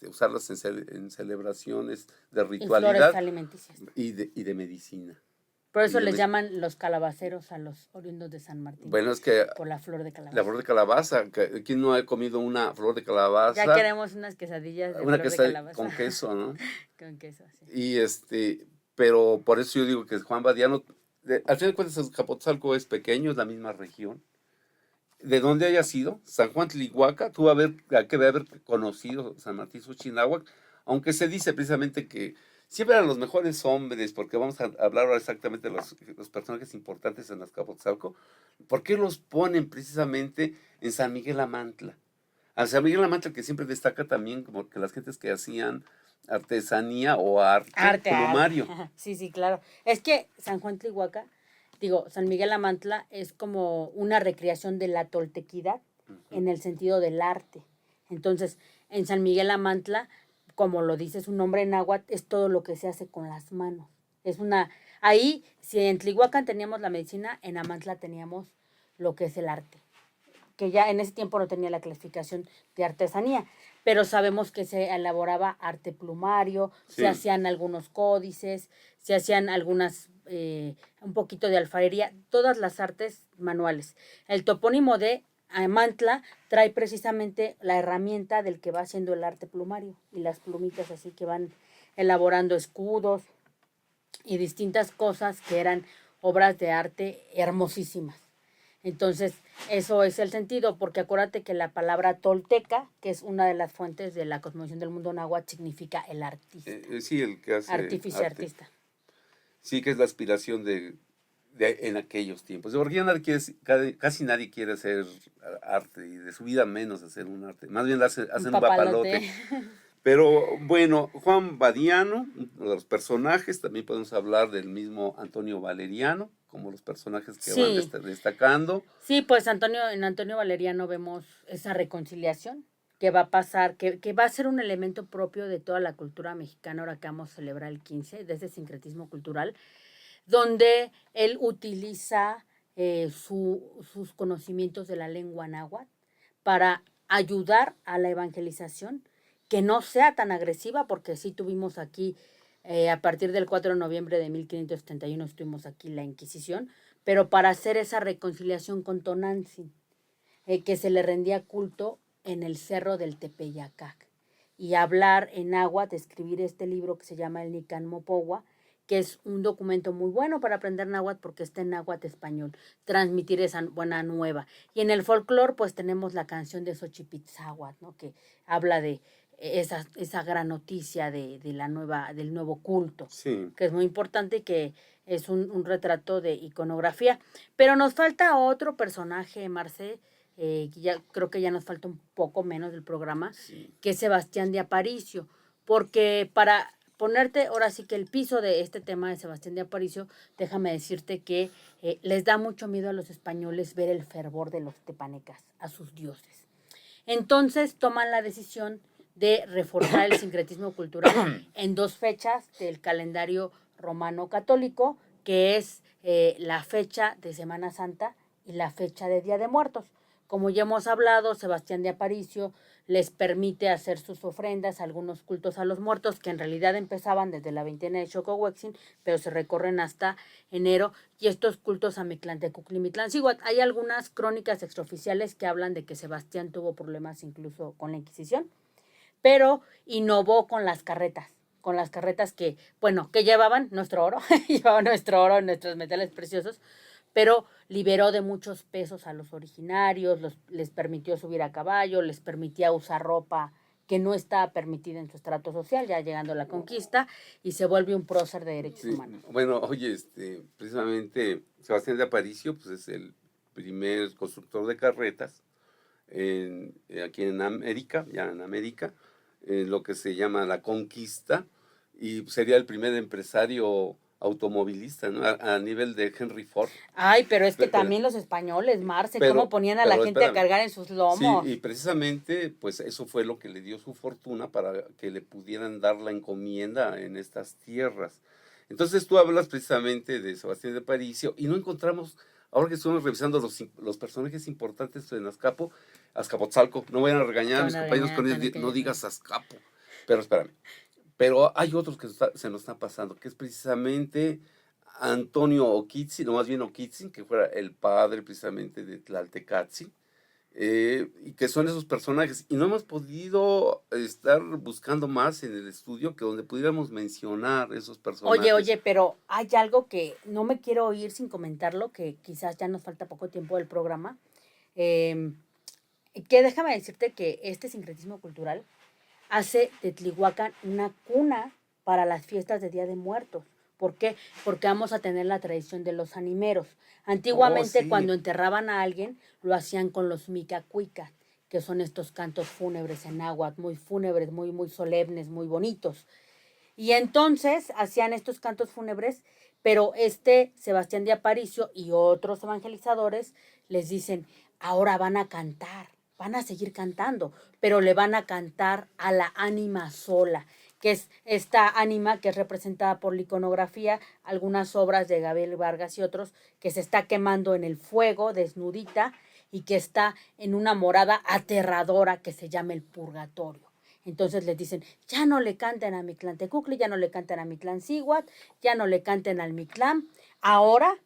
usarlas en celebraciones de ritualidad. Y flores alimenticias. Y de medicina. Por eso les llaman los calabaceros a los oriundos de San Martín. Bueno, es que... Por la flor de calabaza. La flor de calabaza. ¿Quién no ha comido una flor de calabaza? Ya queremos unas quesadillas de flor de calabaza. Con queso, ¿no? Con queso, sí. Y pero por eso yo digo que Juan Badiano, al final de cuentas Azcapotzalco es pequeño, es la misma región. De donde haya sido, San Juan Tlihuaca, tuvo que haber conocido San Martín Xochinahuac, aunque se dice precisamente que siempre eran los mejores hombres, porque vamos a hablar ahora exactamente de los personajes importantes en Azcapotzalco. ¿Por qué los ponen precisamente en San Miguel Amantla? A San Miguel Amantla, que siempre destaca también como que las gentes que hacían artesanía o arte plumario. Sí, claro. Es que San Juan Tlihuaca, San Miguel Amantla es como una recreación de la toltequidad en el sentido del arte. Entonces, en San Miguel Amantla, como lo dice su nombre en náhuatl, es todo lo que se hace con las manos. Ahí, si en Tlihuacan teníamos la medicina, en Amantla teníamos lo que es el arte, que ya en ese tiempo no tenía la clasificación de artesanía, pero sabemos que se elaboraba arte plumario, sí. Se hacían algunos códices, se hacían algunas, un poquito de alfarería, todas las artes manuales. El topónimo de Amantla trae precisamente la herramienta del que va haciendo el arte plumario y las plumitas así que van elaborando escudos y distintas cosas que eran obras de arte hermosísimas. Entonces, eso es el sentido, porque acuérdate que la palabra tolteca, que es una de las fuentes de la cosmovisión del mundo náhuatl, significa el artista. Sí, el que hace artífice, arte. Artista. Sí, que es la aspiración de en aquellos tiempos. Porque ya casi nadie quiere hacer arte, y de su vida menos hacer un arte. Más bien hacen un papalote. Pero bueno, Juan Badiano, uno de los personajes, también podemos hablar del mismo Antonio Valeriano, como los personajes que van destacando. Sí, pues en Antonio Valeriano vemos esa reconciliación que va a pasar, que va a ser un elemento propio de toda la cultura mexicana ahora que vamos a celebrar el 15, de ese sincretismo cultural, donde él utiliza sus conocimientos de la lengua náhuatl para ayudar a la evangelización, que no sea tan agresiva, porque sí tuvimos aquí, a partir del 4 de noviembre de 1571 estuvimos aquí la Inquisición, pero para hacer esa reconciliación con Tonantzin, que se le rendía culto en el cerro del Tepeyacac, y hablar en náhuatl, escribir este libro que se llama el Nican Mopohua, que es un documento muy bueno para aprender náhuatl porque está en náhuatl español, transmitir esa buena nueva. Y en el folclore pues tenemos la canción de Xochipitzáhuatl, ¿no? Que habla de esa gran noticia del nuevo culto, sí. Que es muy importante, que es un retrato de iconografía. Pero nos falta otro personaje, Marce, que creo que ya nos falta un poco menos del programa, sí. Que es Sebastián de Aparicio, porque para ponerte ahora sí que el piso de este tema de Sebastián de Aparicio, déjame decirte que les da mucho miedo a los españoles ver el fervor de los tepanecas, a sus dioses. Entonces toman la decisión de reforzar el sincretismo cultural en 2 fechas del calendario romano católico, que es la fecha de Semana Santa y la fecha de Día de Muertos. Como ya hemos hablado, Sebastián de Aparicio les permite hacer sus ofrendas, algunos cultos a los muertos, que en realidad empezaban desde la veintena de Xocohuetzin, pero se recorren hasta enero, y estos cultos a Mictlantecuhtli-Mitlancihuatl. Hay algunas crónicas extraoficiales que hablan de que Sebastián tuvo problemas incluso con la Inquisición, pero innovó con las carretas con las carretas que, bueno, que llevaban nuestro oro, llevaban nuestro oro, nuestros metales preciosos, pero liberó de muchos pesos a los originarios, les permitió subir a caballo, les permitía usar ropa que no estaba permitida en su estrato social, ya llegando a la conquista, y se vuelve un prócer de derechos Sí, humanos. bueno, oye, precisamente Sebastián de Aparicio, pues es el primer constructor de carretas aquí en América, ya en América, en lo que se llama la conquista, y sería el primer empresario automovilista, ¿no? A nivel de Henry Ford. Ay, pero es que Pero, también los españoles, Marce, cómo ponían a la gente a espérame. cargar en sus Sí, lomos. y precisamente, pues eso fue lo que le dio su fortuna para que le pudieran dar la encomienda en estas tierras. Entonces tú hablas precisamente de Sebastián de Aparicio y no encontramos, ahora que estuvimos revisando los personajes importantes en Azcapotzalco, no vayan a regañar Te a van mis a compañeros regañar, con te van a ellos, no regañar. digas Azcapo, pero espérame. Pero hay otros que se nos están pasando, que es precisamente Antonio Oquitzin, no más bien Oquitzin, que fuera el padre precisamente de Tlaltecatzin, y que son esos personajes. Y no hemos podido estar buscando más en el estudio que donde pudiéramos mencionar esos personajes. Oye, pero hay algo que no me quiero ir sin comentarlo, que quizás ya nos falta poco tiempo del programa, eh, que déjame decirte que este sincretismo cultural hace de Tlihuacán una cuna para las fiestas de Día de Muertos. ¿Por qué? Porque vamos a tener la tradición de los animeros. Antiguamente, Sí. cuando enterraban a alguien, lo hacían con los micacuicas, que son estos cantos fúnebres en náhuatl, muy fúnebres, muy, muy solemnes, muy bonitos. Y entonces hacían estos cantos fúnebres, pero Sebastián de Aparicio y otros evangelizadores les dicen, ahora van a cantar, van a seguir cantando, pero le van a cantar a la ánima sola, que es esta ánima que es representada por la iconografía, algunas obras de Gabriel Vargas y otros, que se está quemando en el fuego, desnudita, y que está en una morada aterradora que se llama el purgatorio. Entonces les dicen, ya no le canten a Mictlantecutli, ya no le canten a Mictlancíhuatl, ya no le canten al Mictlán, ahora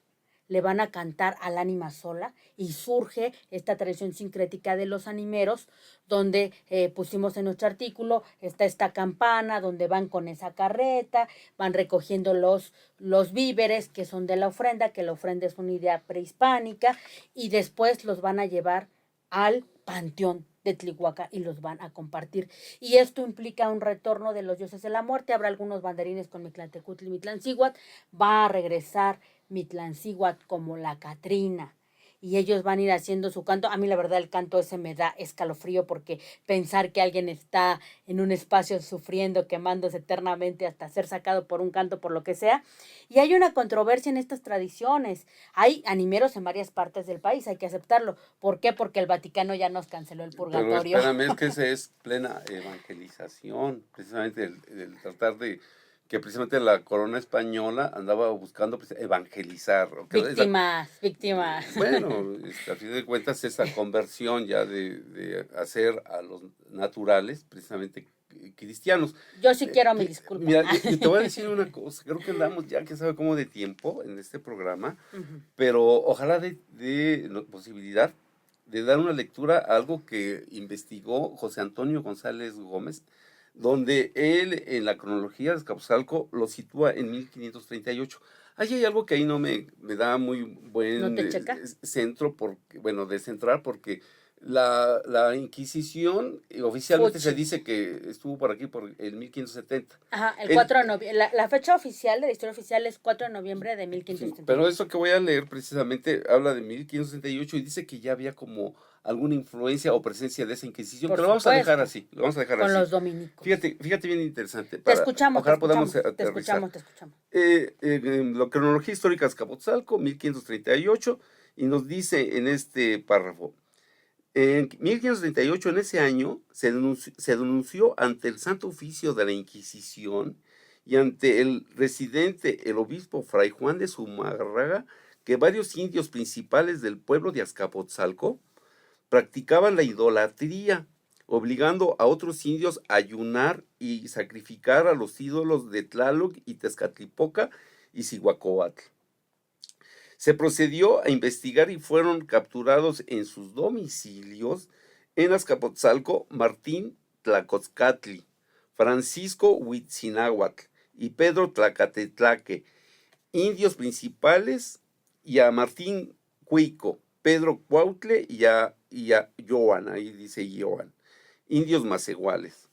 le van a cantar al ánima sola y surge esta tradición sincrética de los animeros, donde pusimos en nuestro artículo, está esta campana, donde van con esa carreta, van recogiendo los víveres que son de la ofrenda, que la ofrenda es una idea prehispánica, y después los van a llevar al panteón de Tlihuaca y los van a compartir. Y esto implica un retorno de los dioses de la muerte. Habrá algunos banderines con Mictlantecutli y Mictlancíhuatl. Va a regresar Mictlancíhuatl como la Catrina. Y ellos van a ir haciendo su canto. A mí la verdad el canto ese me da escalofrío porque pensar que alguien está en un espacio sufriendo, quemándose eternamente hasta ser sacado por un canto, por lo que sea. Y hay una controversia en estas tradiciones. Hay animeros en varias partes del país, hay que aceptarlo. ¿Por qué? Porque el Vaticano ya nos canceló el Pero purgatorio. espérame, es que ese es plena evangelización, precisamente el tratar de que precisamente la corona española andaba buscando evangelizar. Víctimas. Bueno, a fin de cuentas esa conversión ya de hacer a los naturales precisamente cristianos. Yo sí quiero mi disculpa. Mira, yo te voy a decir una cosa, creo que andamos ya, que sabe cómo de tiempo en este programa, pero ojalá de la posibilidad de dar una lectura a algo que investigó José Antonio González Gómez, donde él en la cronología de Azcapotzalco lo sitúa en 1538. Ahí hay algo que ahí no me da muy ¿No buen te checa? centro, bueno, de centrar, porque la Inquisición oficialmente se Fuchi. dice que estuvo por aquí por el 1570. Ajá, el 4 de noviembre. La fecha oficial de la historia oficial es 4 de noviembre de Sí, 1570. pero eso que voy a leer precisamente habla de 1568 y dice que ya había como alguna influencia o presencia de esa Inquisición, Por que lo vamos a dejar supuesto. así, lo vamos a dejar Con así. los dominicos. Fíjate bien interesante. Te escuchamos, Ojalá podamos te aterrizar. escuchamos. La cronología histórica de Azcapotzalco, 1538, y nos dice en este párrafo, en 1538, en ese año, se denunció ante el Santo Oficio de la Inquisición y ante el residente, el obispo Fray Juan de Zumárraga, que varios indios principales del pueblo de Azcapotzalco practicaban la idolatría, obligando a otros indios a ayunar y sacrificar a los ídolos de Tlaloc y Tezcatlipoca y Cihuacóatl. Se procedió a investigar y fueron capturados en sus domicilios en Azcapotzalco Martín Tlacotzcatli, Francisco Huitzináhuatl y Pedro Tlacatetlaque, indios principales, y a Martín Cuico, Pedro Cuautle y a Joan, ahí dice Joan, indios macehuales.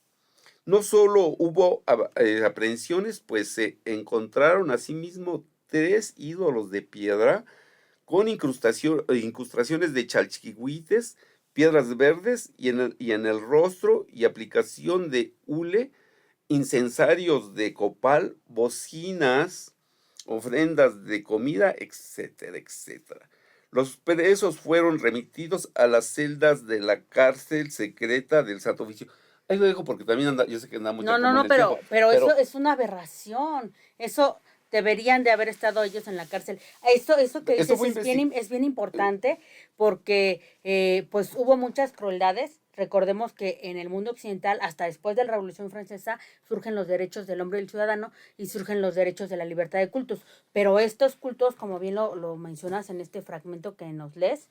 No solo hubo aprehensiones, pues se encontraron asimismo 3 ídolos de piedra con incrustaciones de chalchihuites, piedras verdes y en el rostro, y aplicación de hule, incensarios de copal, bocinas, ofrendas de comida, etcétera, etcétera. Los presos fueron remitidos a las celdas de la cárcel secreta del Santo Oficio. Ahí lo dejo porque también yo sé que andamos ya No, no, como en no, el tiempo, pero eso pero es una aberración. Eso deberían de haber estado ellos en la cárcel. Eso que esto dices fue es bien importante porque pues hubo muchas crueldades. Recordemos que en el mundo occidental, hasta después de la Revolución Francesa, surgen los derechos del hombre y del ciudadano y surgen los derechos de la libertad de cultos. Pero estos cultos, como bien lo mencionas en este fragmento que nos lees,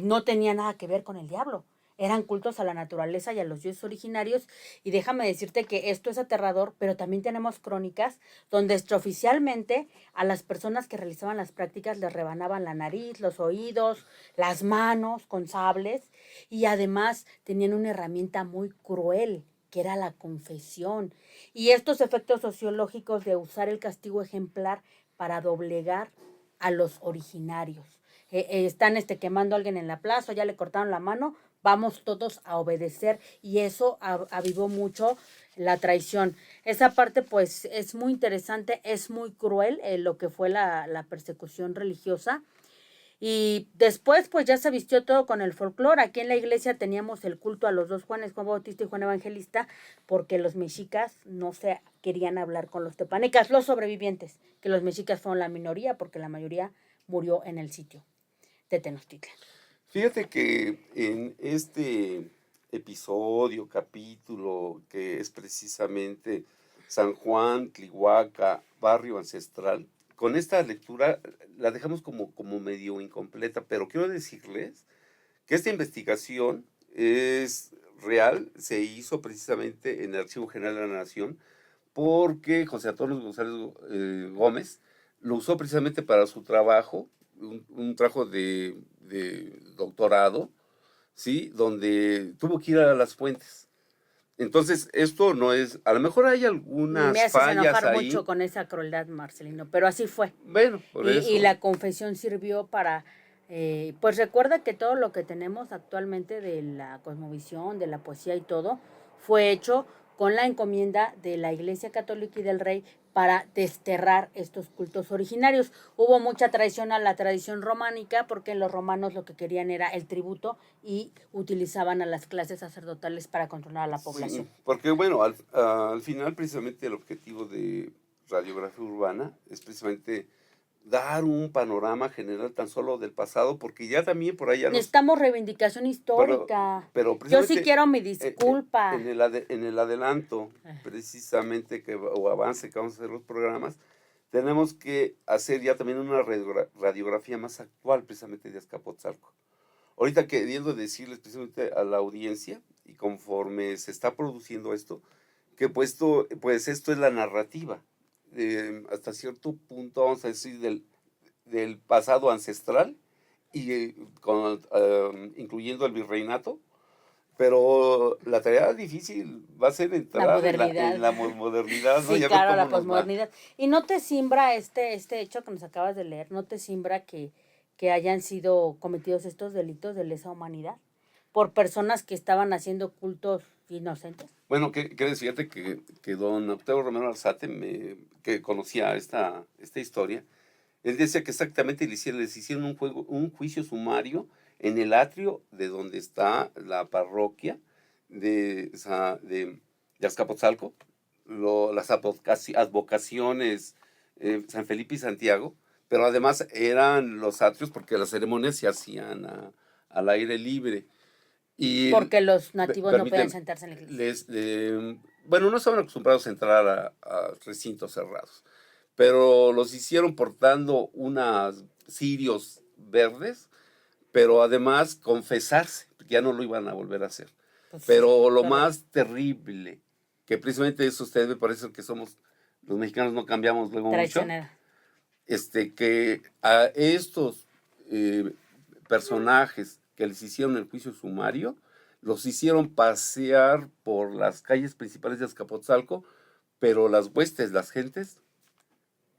no tenían nada que ver con el diablo. Eran cultos a la naturaleza y a los dioses originarios. Y déjame decirte que esto es aterrador, pero también tenemos crónicas donde extraoficialmente a las personas que realizaban las prácticas les rebanaban la nariz, los oídos, las manos con sables, y además tenían una herramienta muy cruel, que era la confesión. Y estos efectos sociológicos de usar el castigo ejemplar para doblegar a los originarios. Están quemando a alguien en la plaza, ya le cortaron la mano, vamos todos a obedecer, y eso avivó mucho la traición. Esa parte pues es muy interesante, es muy cruel lo que fue la persecución religiosa. Y después pues ya se vistió todo con el folclore. Aquí en la iglesia teníamos el culto a los 2 Juanes, Juan Bautista y Juan Evangelista, porque los mexicas no se querían hablar con los tepanecas, los sobrevivientes, que los mexicas fueron la minoría porque la mayoría murió en el sitio de Tenochtitlan. fíjate que en este episodio, capítulo, que es precisamente San Juan, Tlihuaca, barrio ancestral, con esta lectura la dejamos como medio incompleta, pero quiero decirles que esta investigación es real, se hizo precisamente en el Archivo General de la Nación, porque José Antonio González Gómez lo usó precisamente para su trabajo, un trabajo de doctorado, ¿sí? Donde tuvo que ir a las fuentes. Entonces, esto no es, a lo mejor hay Me algunas haces fallas enojar mucho ahí, con esa crueldad, Marcelino, pero así fue. bueno, por Y eso. la confesión sirvió para, pues recuerda que todo lo que tenemos actualmente de la cosmovisión, de la poesía y todo, fue hecho con la encomienda de la Iglesia Católica y del Rey para desterrar estos cultos originarios. Hubo mucha traición a la tradición románica porque los romanos lo que querían era el tributo y utilizaban a las clases sacerdotales para controlar a la Sí, población. porque bueno, al final precisamente el objetivo de radiografía urbana es precisamente dar un panorama general tan solo del pasado, porque ya también por allá Necesitamos reivindicación pero, histórica. pero Yo sí precisamente quiero mi eh, disculpa. en el adelanto, precisamente o avance que vamos a hacer los programas, tenemos que hacer ya también una radiografía más actual precisamente de Azcapotzalco. Ahorita queriendo decirles precisamente a la audiencia, y conforme se está produciendo esto, que pues esto es la narrativa, hasta cierto punto, vamos a decir, del pasado ancestral, y incluyendo el virreinato, pero la tarea difícil va a ser La entrar en modernidad. la modernidad, ¿no? Sí, Y a ver claro, cómo la nos va. posmodernidad. ¿Y no te simbra este hecho que nos acabas de leer? ¿No te simbra que hayan sido cometidos estos delitos de lesa humanidad por personas que estaban haciendo cultos inocentes? Bueno, que fíjate que don Octavio Romero Alzate, que conocía esta historia, él decía que exactamente les hicieron un juicio sumario en el atrio de donde está la parroquia de Azcapotzalco, las advocaciones San Felipe y Santiago, pero además eran los atrios porque las ceremonias se hacían al aire libre. Y Porque los nativos no podían permiten, sentarse en la iglesia. bueno, no estaban acostumbrados a entrar a recintos cerrados, pero los hicieron portando unas cirios verdes, pero además confesarse, porque ya no lo iban a volver a hacer. Pues, Pero lo qué horror. más terrible que precisamente eso usted ve, por eso que somos, los mexicanos no cambiamos luego mucho, Traicionera. que a estos personajes que les hicieron el juicio sumario, los hicieron pasear por las calles principales de Azcapotzalco, pero las huestes, las gentes,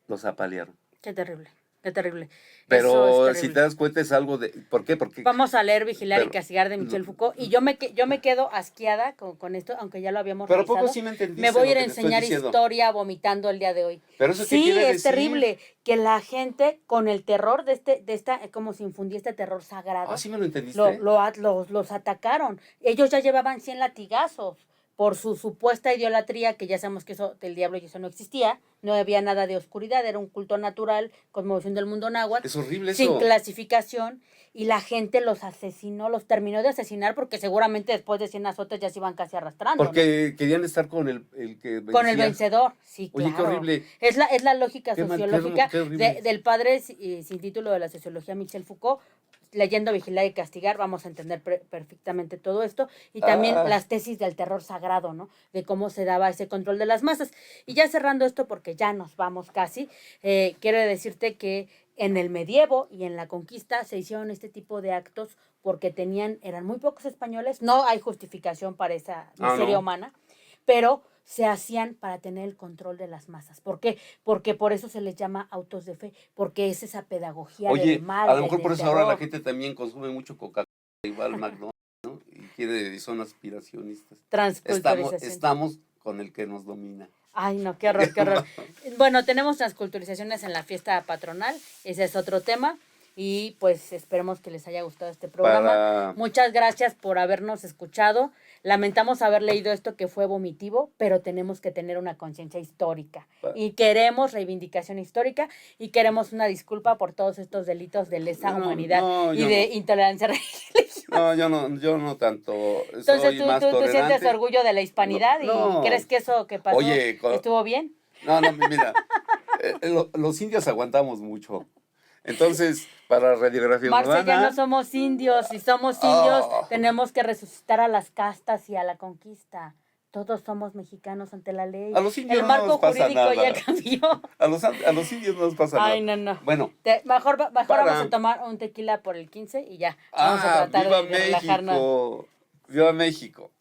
los apalearon. Qué terrible, qué terrible. Pero Eso es si terrible. te das cuenta es algo de... ¿Por qué? Porque... Vamos a leer Vigilar y pero- Castigar de Michel Foucault. Y yo me quedo asqueada con esto, aunque ya lo habíamos Pero ¿a revisado. poco sí me entendiste Me voy a ir lo a que te estoy enseñar diciendo? historia vomitando el día de hoy. Pero eso qué Sí, quiere es decir? terrible que la gente con el terror de esta, como se infundía este terror sagrado, ¿Ah, sí me lo entendiste? los atacaron. Ellos ya llevaban 100 latigazos por su supuesta idolatría, que ya sabemos que eso del diablo y eso no existía, no había nada de oscuridad, era un culto natural, cosmovisión del mundo náhuatl, Es horrible sin eso. clasificación, y la gente los asesinó, los terminó de asesinar porque seguramente después de 100 azotes ya se iban casi arrastrando. Porque querían estar con el que ¿no? Con el vencía. vencedor, sí, claro. Oye, qué horrible. Es la lógica Qué mal- qué sociológica horrible. del padre sin título de la sociología Michel Foucault. Leyendo Vigilar y Castigar vamos a entender perfectamente todo esto y también las tesis del terror sagrado, ¿no? De cómo se daba ese control de las masas. Y ya cerrando esto, porque ya nos vamos casi, quiero decirte que en el medievo y en la conquista se hicieron este tipo de actos porque eran muy pocos españoles, no hay justificación para esa miseria no. humana, pero se hacían para tener el control de las masas. ¿Por qué? Porque por eso se les llama autos de fe, porque es esa pedagogía Oye, del mal. a lo mejor del por eso terror. ahora la gente también consume mucho Coca-Cola y va al McDonald's, ¿no? Y son aspiracionistas. Transculturización. Estamos con el que nos domina. Ay, no, qué horror, qué horror. Bueno, tenemos transculturizaciones en la fiesta patronal, ese es otro tema. Y pues esperemos que les haya gustado este programa. Muchas gracias por habernos escuchado. Lamentamos haber leído esto que fue vomitivo, pero tenemos que tener una conciencia histórica. Y queremos reivindicación histórica y queremos una disculpa por todos estos delitos de lesa humanidad y de intolerancia religiosa. No, yo no tanto. Entonces soy tú más tolerante. sientes orgullo de la hispanidad y crees que eso que pasó estuvo bien. No, mira, los indios aguantamos mucho. Entonces, para radiografía Marce, urbana... ya no somos indios. Si somos indios, tenemos que resucitar a las castas y a la conquista. Todos somos mexicanos ante la ley. A los indios el marco no nos pasa jurídico nada. ya cambió. A los indios no nos pasa nada. Ay, no. Bueno. Mejor vamos a tomar un tequila por el 15 y ya. Vamos a tratar viva de relajarnos. México. Viva México.